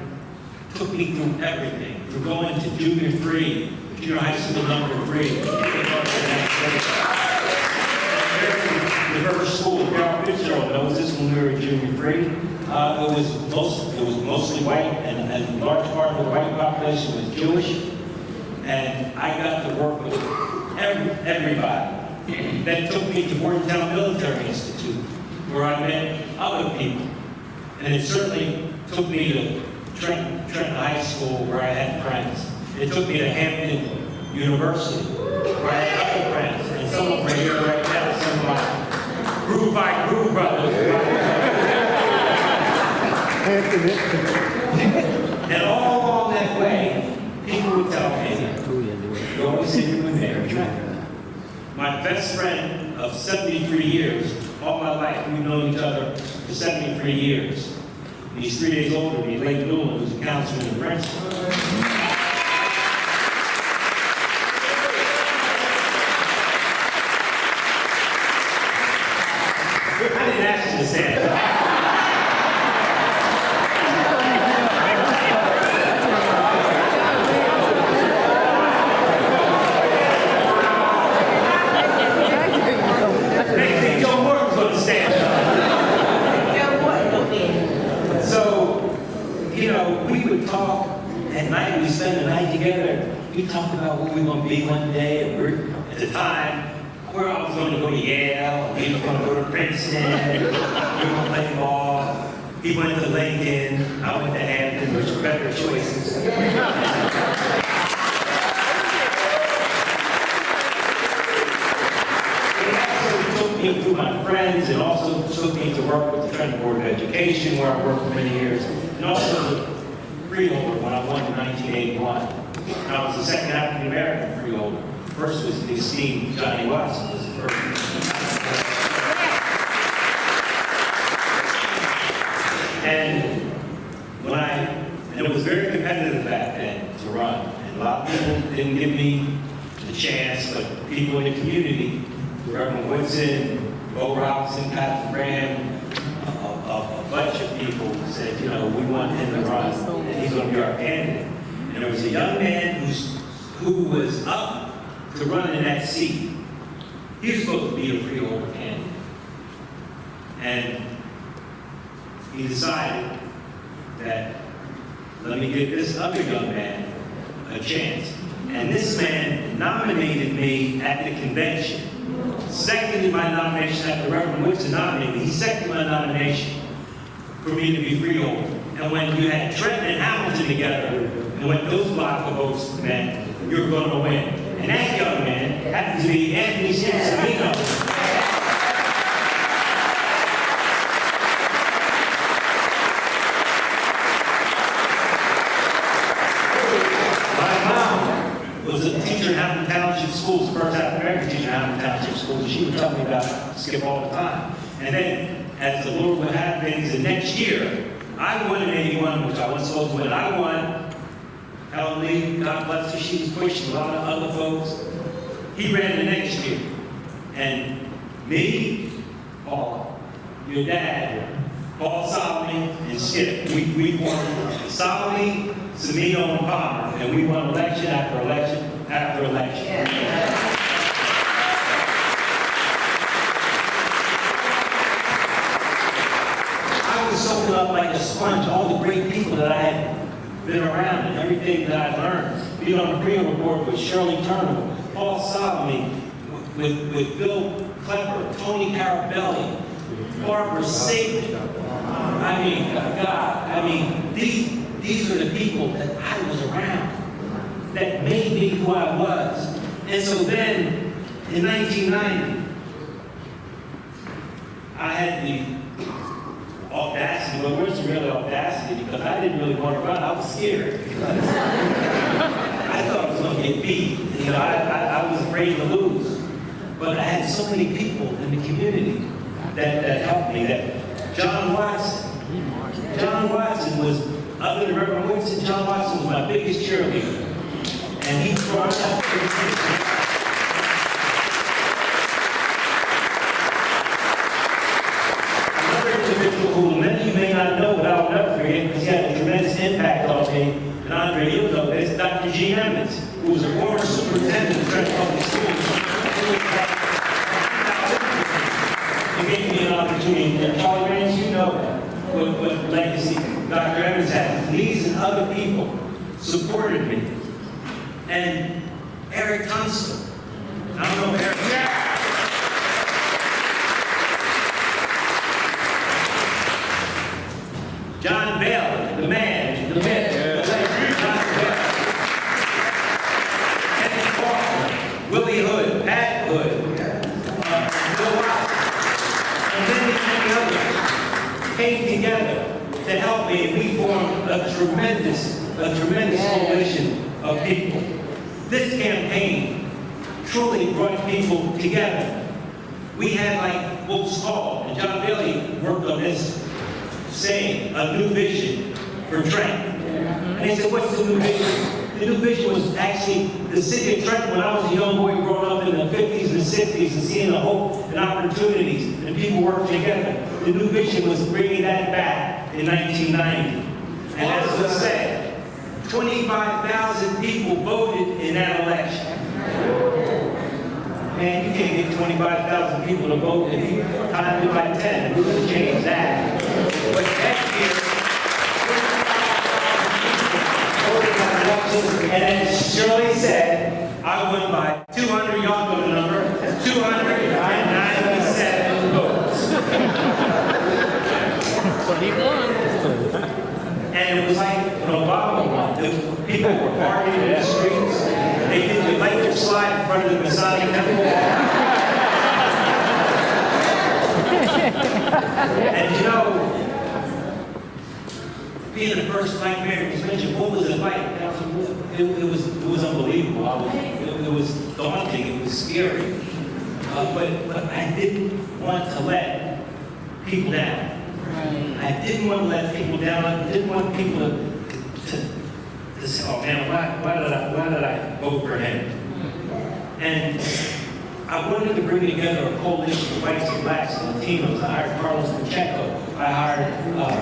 took me through everything. Through going to junior 3, junior high school number 3. The first school, Richardson knows this when we were in junior 3. It was mostly white, and a large part of the white population was Jewish. And I got to work with everybody. That took me to Bordentown Military Institute, where I met other people. And it certainly took me to Trenton High School, where I had friends. It took me to Hampton University, where I had other friends. And some of them are here right now, some of my Groove by Groove brothers. And all along that way, people would tell me, you always said you were there, Trenton. My best friend of 73 years, all my life, we've known each other for 73 years. He's 3 days older than me, Lake Newell, who's a councilman in Princeton. I didn't ask you to stand. We talked about what we were going to be one day. At the time, where I was going to go to Yale, he was going to go to Princeton, we were going to play ball. He went to Lincoln, I went to Hampton, which were better choices. It also took me through my friends, and also took me to work with the Trenton Board of Education, where I worked for many years, and also the freeholder when I won in 1981. I was the second African American freeholder. First was the esteemed Johnny Watson. Was the first. And it was very competitive back then to run. And a lot of people didn't give me the chance, but people in the community, Reverend Woodson, Bo Robinson, Pat Graham, a bunch of people said, you know, we want him to run, and he's going to be our candidate. And there was a young man who was up to run in that seat. He was supposed to be a freeholder candidate. And he decided that, let me give this other young man a chance. And this man nominated me at the convention. Seconded my nomination after Reverend Woodson nominated me. He seconded my nomination for me to be freeholder. And when you had Trenton and Hamilton together, and when those block of votes meant you're going to win. And that young man happens to be Anthony Ciancimino. and she would tell me about Skip all the time. And then, as the Lord would have things, the next year, I won in 81, which I wasn't supposed to win. I won. Helen Lee, God bless her, she was pushing a lot of other folks. He ran the next year. And me, Paul, your dad, Paul Solomon, and Skip, we won Solomon, Semino, and Palmer, and we won election after election after election. Yeah. I was soaking up like a sponge, all the great people that I had been around and everything that I learned. Being on the Freedom Report with Shirley Turner, Paul Solomon, with Bill Klepper, Tony Carabelli, Barbara Satan. I mean, God, I mean, these are the people that I was around that made me who I was. And so then, in 1990, I had the audacity, well, where's the real audacity? Because I didn't really want to run, I was scared. I thought I was going to get beat. You know, I was afraid to lose. But I had so many people in the community that helped me. That John Watson was, other than Reverend Winston, John Watson was my biggest cheerleader. And he brought up another individual who many of you may not know, but I'll never forget, because he had a tremendous impact on me. And Andre, you'll know this, Dr. G. Emmons, who was a former superintendent of Trenton Public Schools. He gave me an opportunity. And Charlie Rance, you know what legacy Dr. Emmons had. These and other people supported me. And Eric Thompson. I don't know Eric. John Bell, the man, the myth. Willie Hood, Pat Hood, Bill Ross, and many others came together to help me, and we formed a tremendous coalition of people. This campaign truly brought people together. We had like Wolf's Hall, and John Bailey worked on this, saying a new vision for Trenton. And they said, what's the new vision? The new vision was actually the city of Trenton when I was a young boy growing up in the 50s and 60s and seeing the hope and opportunities and people working together. The new vision was bringing that back in 1990. And as I said, 25,000 people voted in that election. Man, you can't get 25,000 people to vote if you timed it by 10. We're going to change that. But next year, and as Shirley said, I won by 200, y'all know the number, 297 votes. 21. And it was like an Obama one. The people were partying in the streets. They did the electric slide in front of the Masonic Temple. And you know, being the first black mayor was mentioned, what was it like? It was unbelievable. It was daunting. It was scary. But I didn't want to let people down. I didn't want to let people down. I didn't want people to say, oh man, why did I vote for him? And I wanted to bring together a coalition of whites and blacks and Latinos. I hired Carlos Pacheco. I hired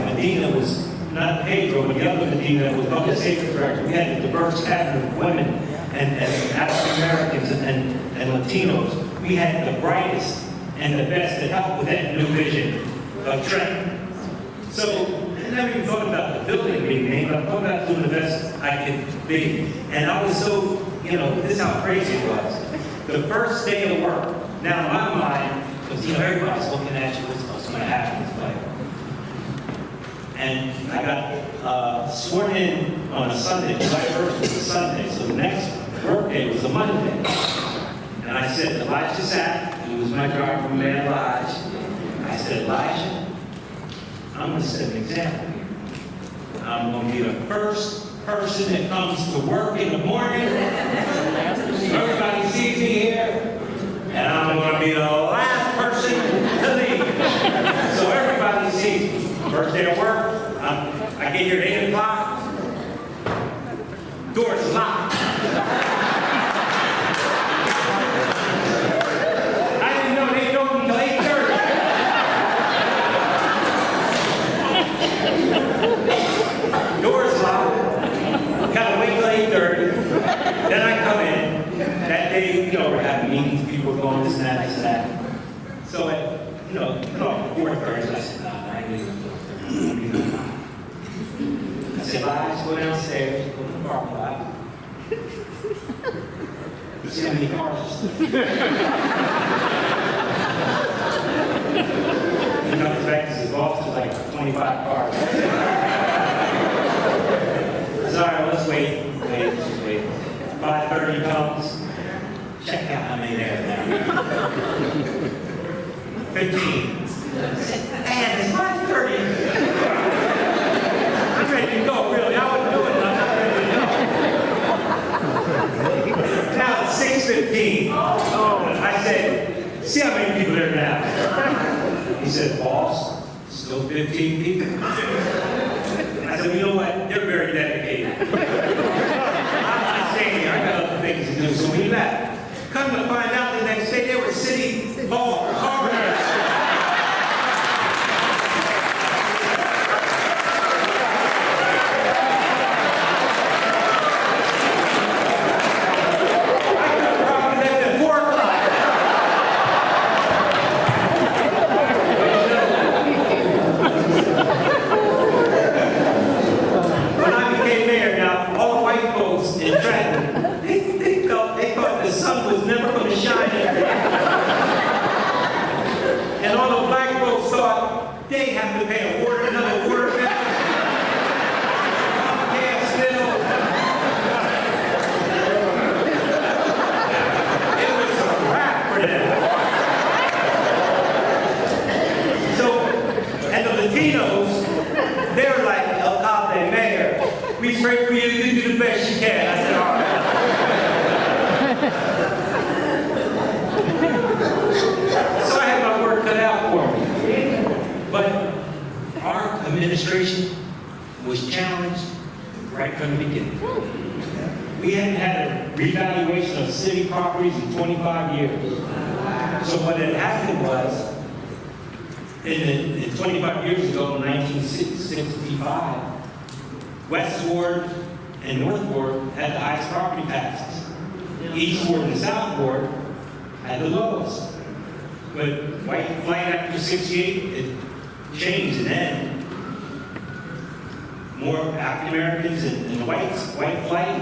Medina, was not Pedro, but the other Medina was public safety director. We had a diverse cabinet of women and African Americans and Latinos. We had the brightest and the best that helped with that new vision of Trenton. So I never even thought about the building being named, but I thought about doing the best I could be. And I was so, you know, this is how crazy it was. The first day of work, now in my mind, because you know, everybody's looking at you, what's going to happen? It's like, and I got sworn in on a Sunday. July 1st was a Sunday, so the next work day was a Monday. And I said, Elijah Sack, who was my driver from Man Lodge, I said, Elijah, I'm going to set an example here. I'm going to be the first person that comes to work in the morning. Everybody sees me here, and and I'm gonna be the last person to leave. So everybody sees me. First day of work, I get here at 8 o'clock, door's locked. I didn't know they opened until 8:30. Door's locked. Gotta wait till 8:30. Then I come in. That day, we're having meetings, people are going this and that, this and that. So at, 4:30, I said, nah, I ain't leaving until 4:30. I said, Liza, go downstairs, go to the parking lot. See how many cars are still. He comes back to his boss to like 25 cars. Sorry, let's wait. 5:30 comes. Check out how many there are now. 15. And it's 5:30. I'm ready to go, really. I wouldn't do it, but I'm not ready to go. Now it's 6:15. I said, see how many people there now? He said, boss, still 15 people. I said, well, you know what? They're very dedicated. I'm not staying here. I got other things to do. So we left. Come to find out the next day, they were city hall carpenters. When I became mayor, now all the white folks in Trenton, they thought the sun was never going to shine every day. And all the black folks thought they have to pay another water bill. Gas bill. It was a wrap for them. So, and the Latinos, they were like, Alcalde, Mayor, we pray for you, you do the best you can. I said, all right. So I had my work cut out for me. But our administration was challenged right from the beginning. We hadn't had a revaluation of city properties in 25 years. So what had happened was, in 25 years ago, in 1965, West Ward and North Ward had the highest property taxes. East Ward and South Ward had the lowest. But white flight after 68, it changed and then more African Americans and white flight.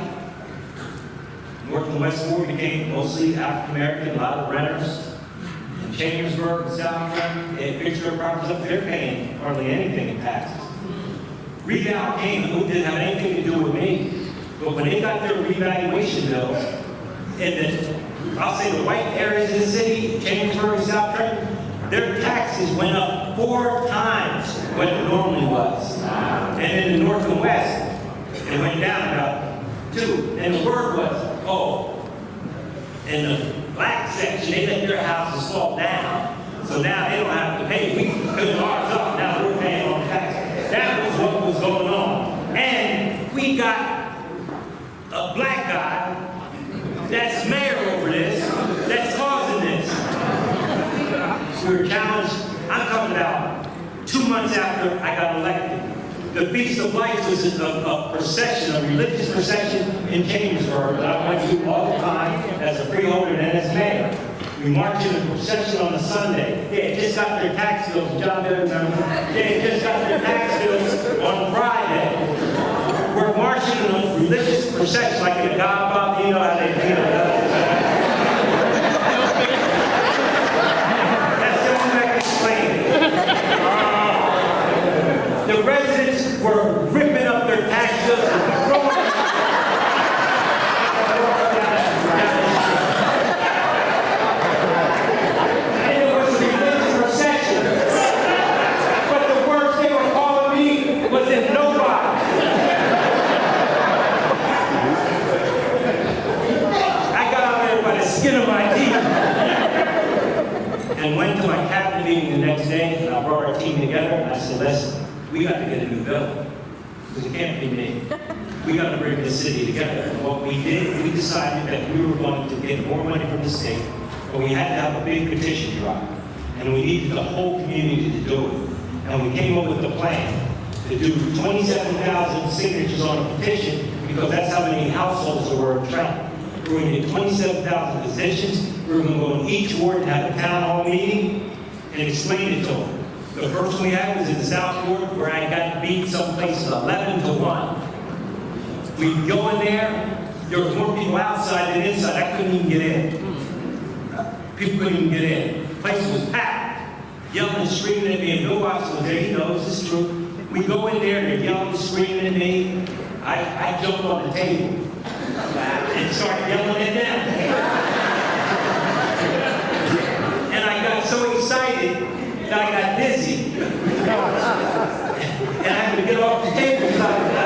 North and West Ward became mostly African American, a lot of renters. In Chambersburg and South Trenton, they fixed their properties up, they're paying hardly anything in taxes. Reval came, who didn't have anything to do with me. But when they got their revaluation bills, I'll say the white areas in the city, Chambersburg and South Trenton, their taxes went up 4 times what it normally was. And in the North and West, it went down about 2. And the word was, in the black section, they let their houses fall down. So now they don't have to pay. We cut ours up, now we're paying all the taxes. That was what was going on. And we got a black guy that's mayor over this, that's causing this. We were challenged. I'm talking about 2 months after I got elected. The Feast of Lights was a procession, a religious procession in Chambersburg that I went to all the time as a freeholder and as mayor. We marched in a procession on a Sunday. They had just got their tax bills, John Bill, remember? They had just got their tax bills on Friday. We're marching in a religious procession like in a Godfather, you know how they do it. That's the only way I can explain it. The residents were ripping up their tax bills and throwing them. And it was a religious procession. But the words they were calling me was in nobody. I got and went to my cabinet meeting the next day, and I brought our team together, and I said, listen, we got to get a new building, because it can't be me. We got to bring this city together. And what we did, we decided that we were going to get more money from the state, but we had to have a big petition drive, and we needed the whole community to do it. And we came up with the plan to do 27,000 signatures on a petition, because that's how many households there were in Trenton. We were going to get 27,000 petitions. We were going to go in each ward and have a town hall meeting and explain it to them. The first one we had was in the South Ward, where I got beat some places 11-1. We'd go in there was more people outside than inside. I couldn't even get in. People couldn't even get in. The place was packed, yelling and screaming at me, and Bill Watson was there, he knows this is true. We go in there, they're yelling and screaming at me. I jumped on the table and started yelling at them. And I got so excited that I got dizzy. And I had to get off the table because I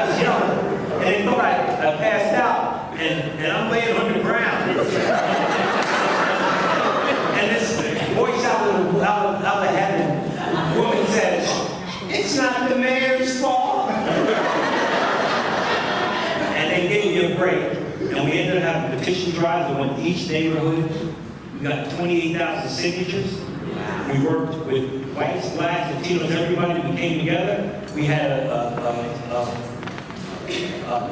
was yelling. And they thought I passed out. And I'm laying on the ground. And this voice out of heaven, woman says, "It's not the mayor's fault." And they gave me a break. And we ended up having petition drives that went to each neighborhood. We got 28,000 signatures. We worked with whites, blacks, Latinos, everybody. We came together. We had a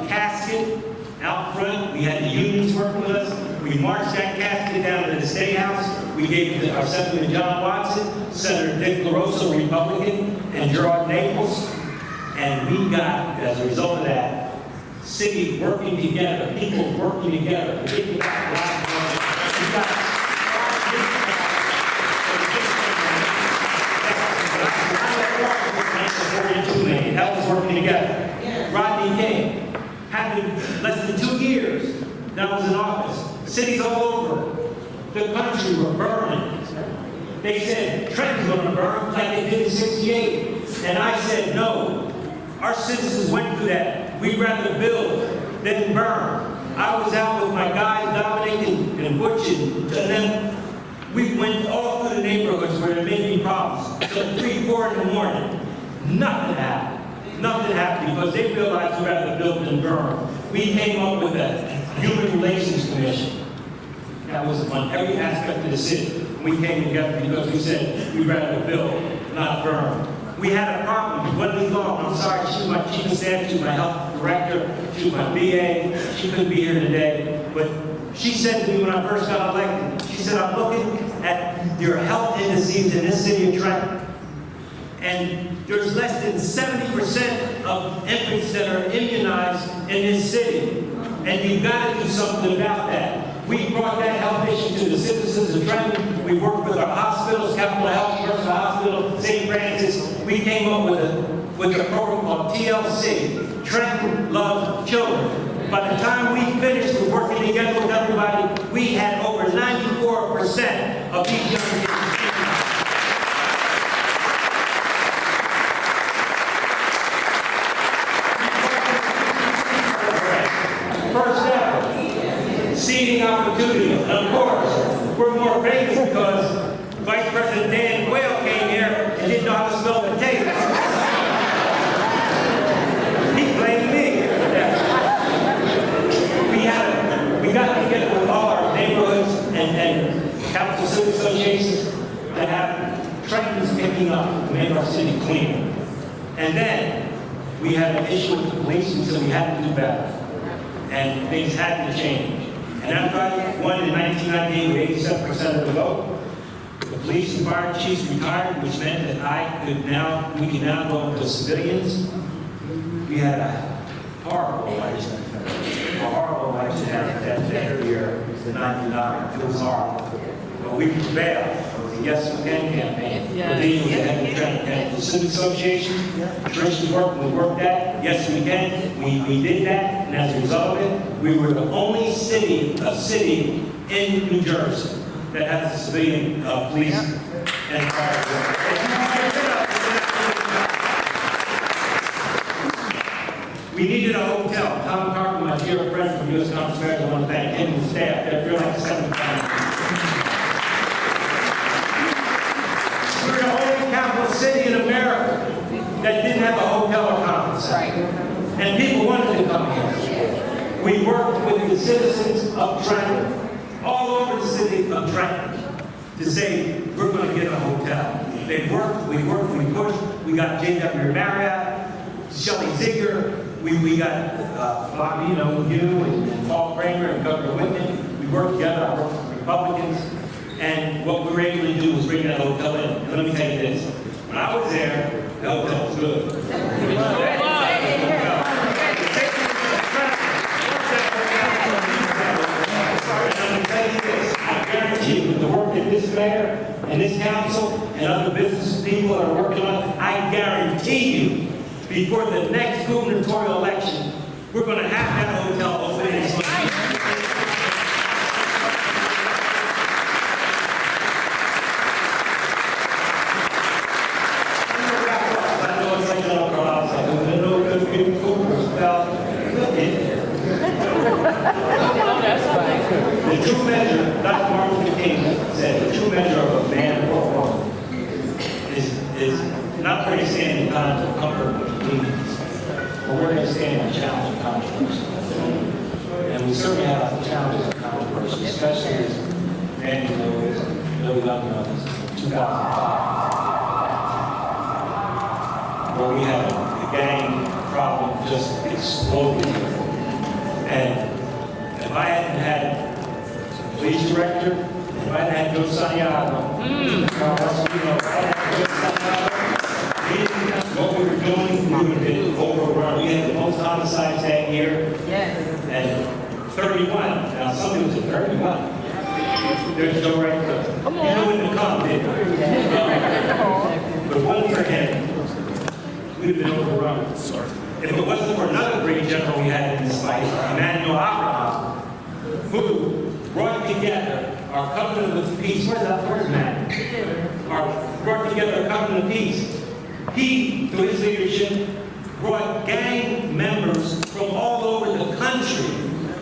casket out front. We had the unions working with us. We marched that casket down to the State House. We gave it to our Senator John Watson, Senator Dick LaRosa, Republican, and Gerard Naples. And we got, as a result of that, city working together, people working together. That was working together. Rodney King, having less than 2 years that was in office. Cities all over the country were burning. They said, Trenton's going to burn like they did in '68. And I said, no. Our citizens went through that. We'd rather build than burn. I was out with my guys, Dominic and Butch and them. We went all through the neighborhoods where there may be problems. Till 3, 4 in the morning. Nothing happened. Nothing happened because they realized we'd rather build than burn. We came up with a Human Relations Commission that was on every aspect of the city. We came together because we said we'd rather build, not burn. We had a problem. Wendy Long, I'm sorry, she was my chief of staff, she was my health director, she was my BA. She couldn't be here today, but she said to me when I first got elected, she said, I'm looking at your health indices in this city of Trenton, and there's less than 70% of infants that are immunized in this city, and you've got to do something about that. We brought that health issue to the citizens of Trenton. We worked with our hospitals, Campbell Health, University Hospital, St. Francis. We came up with a program called TLC, Trenton Loves Children. By the time we finished with working together with everybody, we had over 94% of these young kids. First ever seating opportunity. And of course, we're more famous because Vice President Dan Quayle came here and didn't know how to spell potatoes. He blamed me. We got together with all our neighborhoods and council city associations to have Trenton's picking up to make our city cleaner. And then we had an issue with the police, and so we had to do better. And things had to change. And after I won in 1998 with 87% of the vote, the police and fire chiefs retired, which meant that we could now go into civilians. We had a horrible election. That year, the 99. It was horrible. But we prevailed. It was a Yes We Can campaign. Cordelia was the head of the Trenton County Civic Association. Trish we worked that. Yes We Can. We did that, and as a result of it, we were the only city in New Jersey that has a civilian police and fire. We needed a hotel. Tom Carter, my dear friend from U.S. Conference Affairs, I want to thank him and the staff. They're like 7 times. a city in America that didn't have a hotel or conference center. And people wanted to come here. We worked with the citizens of Trenton, all over the city of Trenton, to say, we're going to get a hotel. They worked, we pushed. We got J.W. Marriott, Shelley Ziegler. We got Bobby, you and Paul Kramer and Governor Whitman. We worked together. I worked with Republicans. And what we were able to do was bring that hotel in. And let me tell you this. When I was there, the hotel was good. I guarantee you, with the work that this mayor and this council and other business people are working on, I guarantee you, before the next gubernatorial election, we're going to have that hotel open. The true measure, Dr. Martin Luther King said, the true measure of a man or a woman is not where they stand in times of comfort and convenience, but where they stand in challenge and controversy. And we certainly have challenges and controversy, especially as Annie knows, Melda knows, in 2005, where we had the gang problem just exploded. And if I hadn't had police director, if I had Joe Santiago, what we were doing, we would have been overrun. We had the most homicides that year, and 31. Now, somebody was at 31. There's Joe right there. He wouldn't have come, did he? But one for him, we'd have been overrun. If it wasn't for another great general we had in this fight, Emmanuel Abraham, who brought together our covenant of peace. Where's Matt? Brought together a covenant of peace. He, through his leadership, brought gang members from all over the country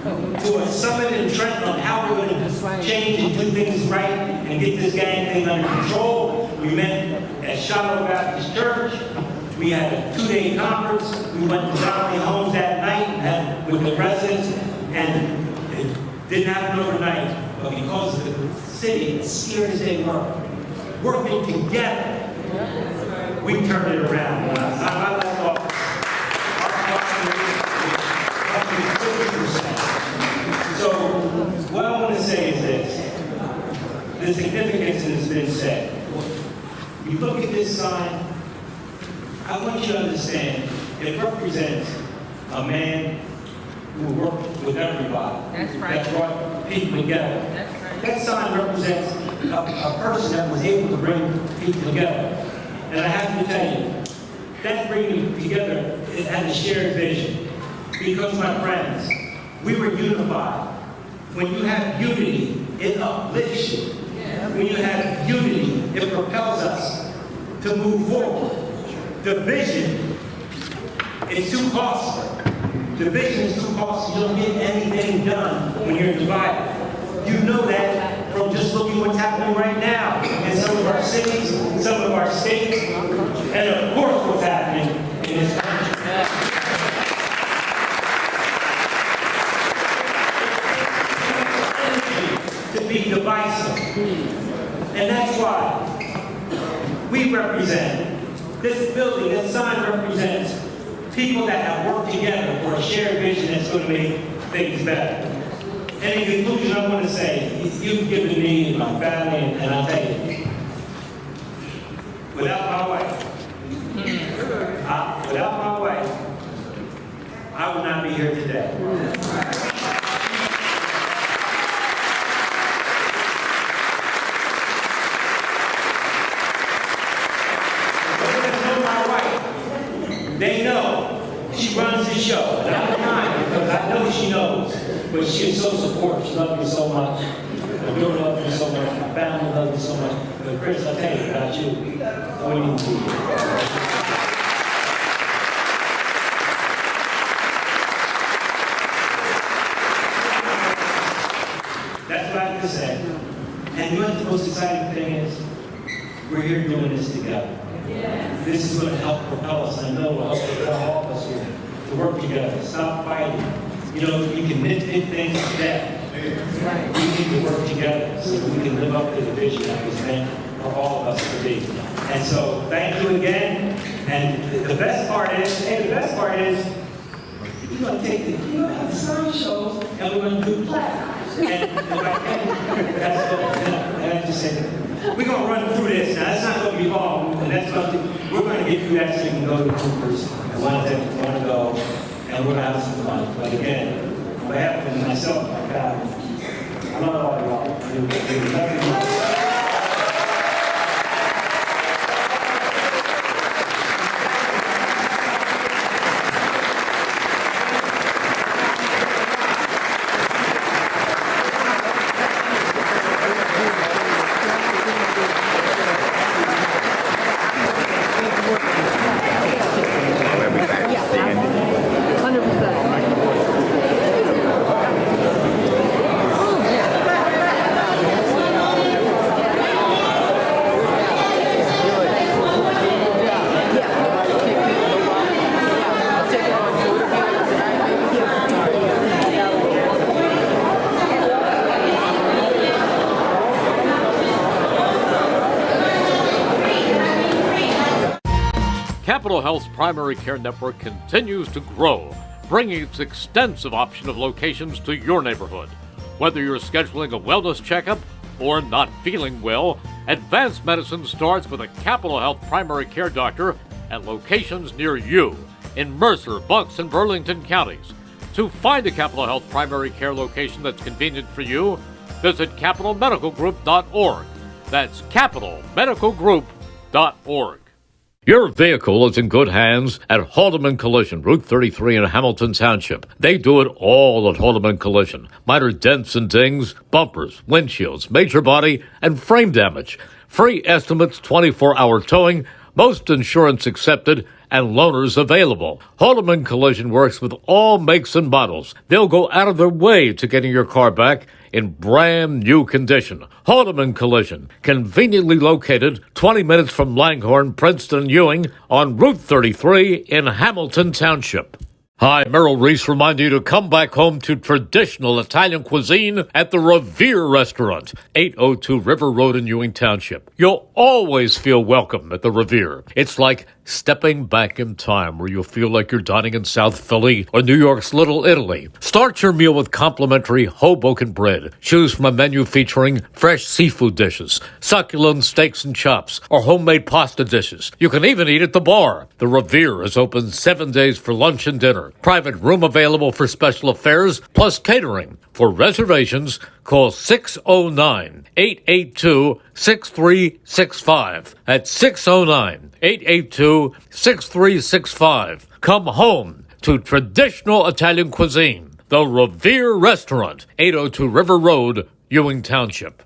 to a summit in Trenton on how we're going to change and do things right and get this gang thing under control. We met at Shiloh Baptist Church. We had a 2-day conference. We went to family homes that night and had with the residents, and it didn't happen overnight. But because of the city, as scared as they were, working together, we turned it around. I left office. So what I want to say is this: the significance has been said. You look at this sign. I want you to understand, it represents a man who worked with everybody. That's right. That brought people together. That's right. That sign represents a person that was able to bring people together. And I have to tell you, that bringing together, it had a shared vision. Because, my friends, we were unified. When you have unity, it uplifts you. When you have unity, it propels us to move forward. Division is too costly. Division is too costly. You don't get anything done when you're divided. You know that from just looking what's happening right now in some of our cities, some of our states, and of course what's happening in this country. To be divisive. And that's why we represent this building, this sign represents people that have worked together for a shared vision that's going to make things better. And in conclusion, I want to say, you've given me and my family, and I'll tell you, without my wife, I would not be here today. They know she runs the show, and I'm behind because I know she knows. But she is so supportive. She loves me so much. My daughter loves me so much. My family loves me so much. But Chris, I tell you about you, I wouldn't even be here. That's what I have to say. And you know what the most exciting thing is? We're here doing this together. This is going to help propel us, and I know it will help propel all of us here to work together, stop fighting. You know, you can nitpick things to death. We need to work together so that we can live up to the vision that was meant for all of us to be. And so, thank you again. And the best part is, we're going to take the sign shows and we're going to do plaques. And if I can, that's what, and I just said, we're going to run through this. Now, that's not going to be long, and that's something, we're going to get through that so you can go to Cooper's and ones that want to go, and we're going to have some fun. But again, on behalf of myself, my family, I love all y'all. You love you. Capital Health's primary care network continues to grow, bringing its extensive option of locations to your neighborhood. Whether you're scheduling a wellness checkup or not feeling well, advanced medicine starts with a Capital Health primary care doctor at locations near you in Mercer, Bucks, and Burlington counties. To find a Capital Health primary care location that's convenient for you, visit capitalmedicalgroup.org. That's capitalmedicalgroup.org. Your vehicle is in good hands at Haldeman Collision, Route 33 in Hamilton Township. They do it all at Haldeman Collision. Minor dents and dings, bumpers, windshields, major body, and frame damage. Free estimates, 24-hour towing, most insurance accepted, and loaners available. Haldeman Collision works with all makes and models. They'll go out of their way to getting your car back in brand new condition. Haldeman Collision, conveniently located 20 minutes from Langhorne, Princeton, and Ewing on Route 33 in Hamilton Township. Hi, Merrill Reese reminding you to come back home to traditional Italian cuisine at the Revere Restaurant, 802 River Road in Ewing Township. You'll always feel welcome at the Revere. It's like stepping back in time where you'll feel like you're dining in South Philly or New York's Little Italy. Start your meal with complimentary Hoboken bread. Choose from a menu featuring fresh seafood dishes, succulent steaks and chops, or homemade pasta dishes. You can even eat at the bar. The Revere is open 7 days for lunch and dinner. Private room available for special affairs, plus catering. For reservations, call 609-882-6365. That's 609-882-6365. Come home to traditional Italian cuisine. The Revere Restaurant, 802 River Road, Ewing Township.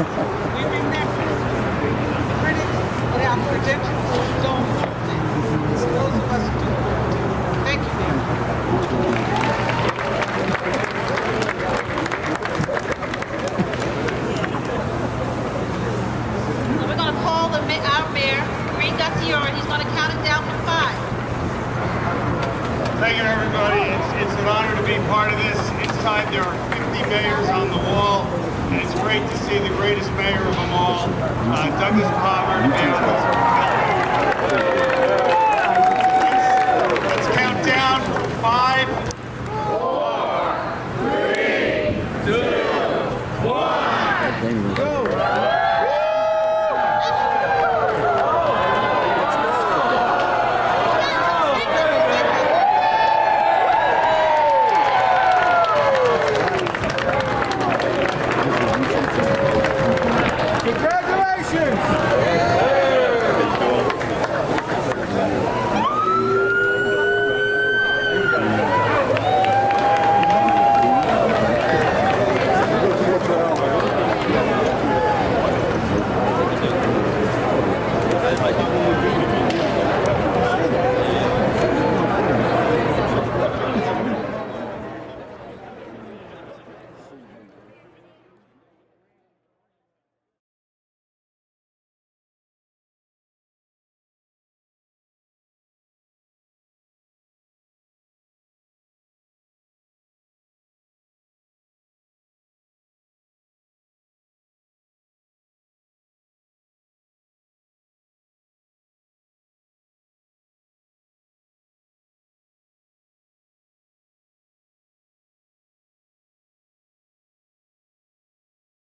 We remember critics without credentials don't vote. It's those of us who do vote. Thank you, ma'am. So we're going to call our mayor, Gusciora, and he's going to count it down from 5. Thank you, everybody. It's an honor to be part of this. It's time. There are 50 mayors on the wall, and it's great to see the greatest mayor of them all, Douglas Palmer. Let's count down from 5, 4, 3, 2, 1, go!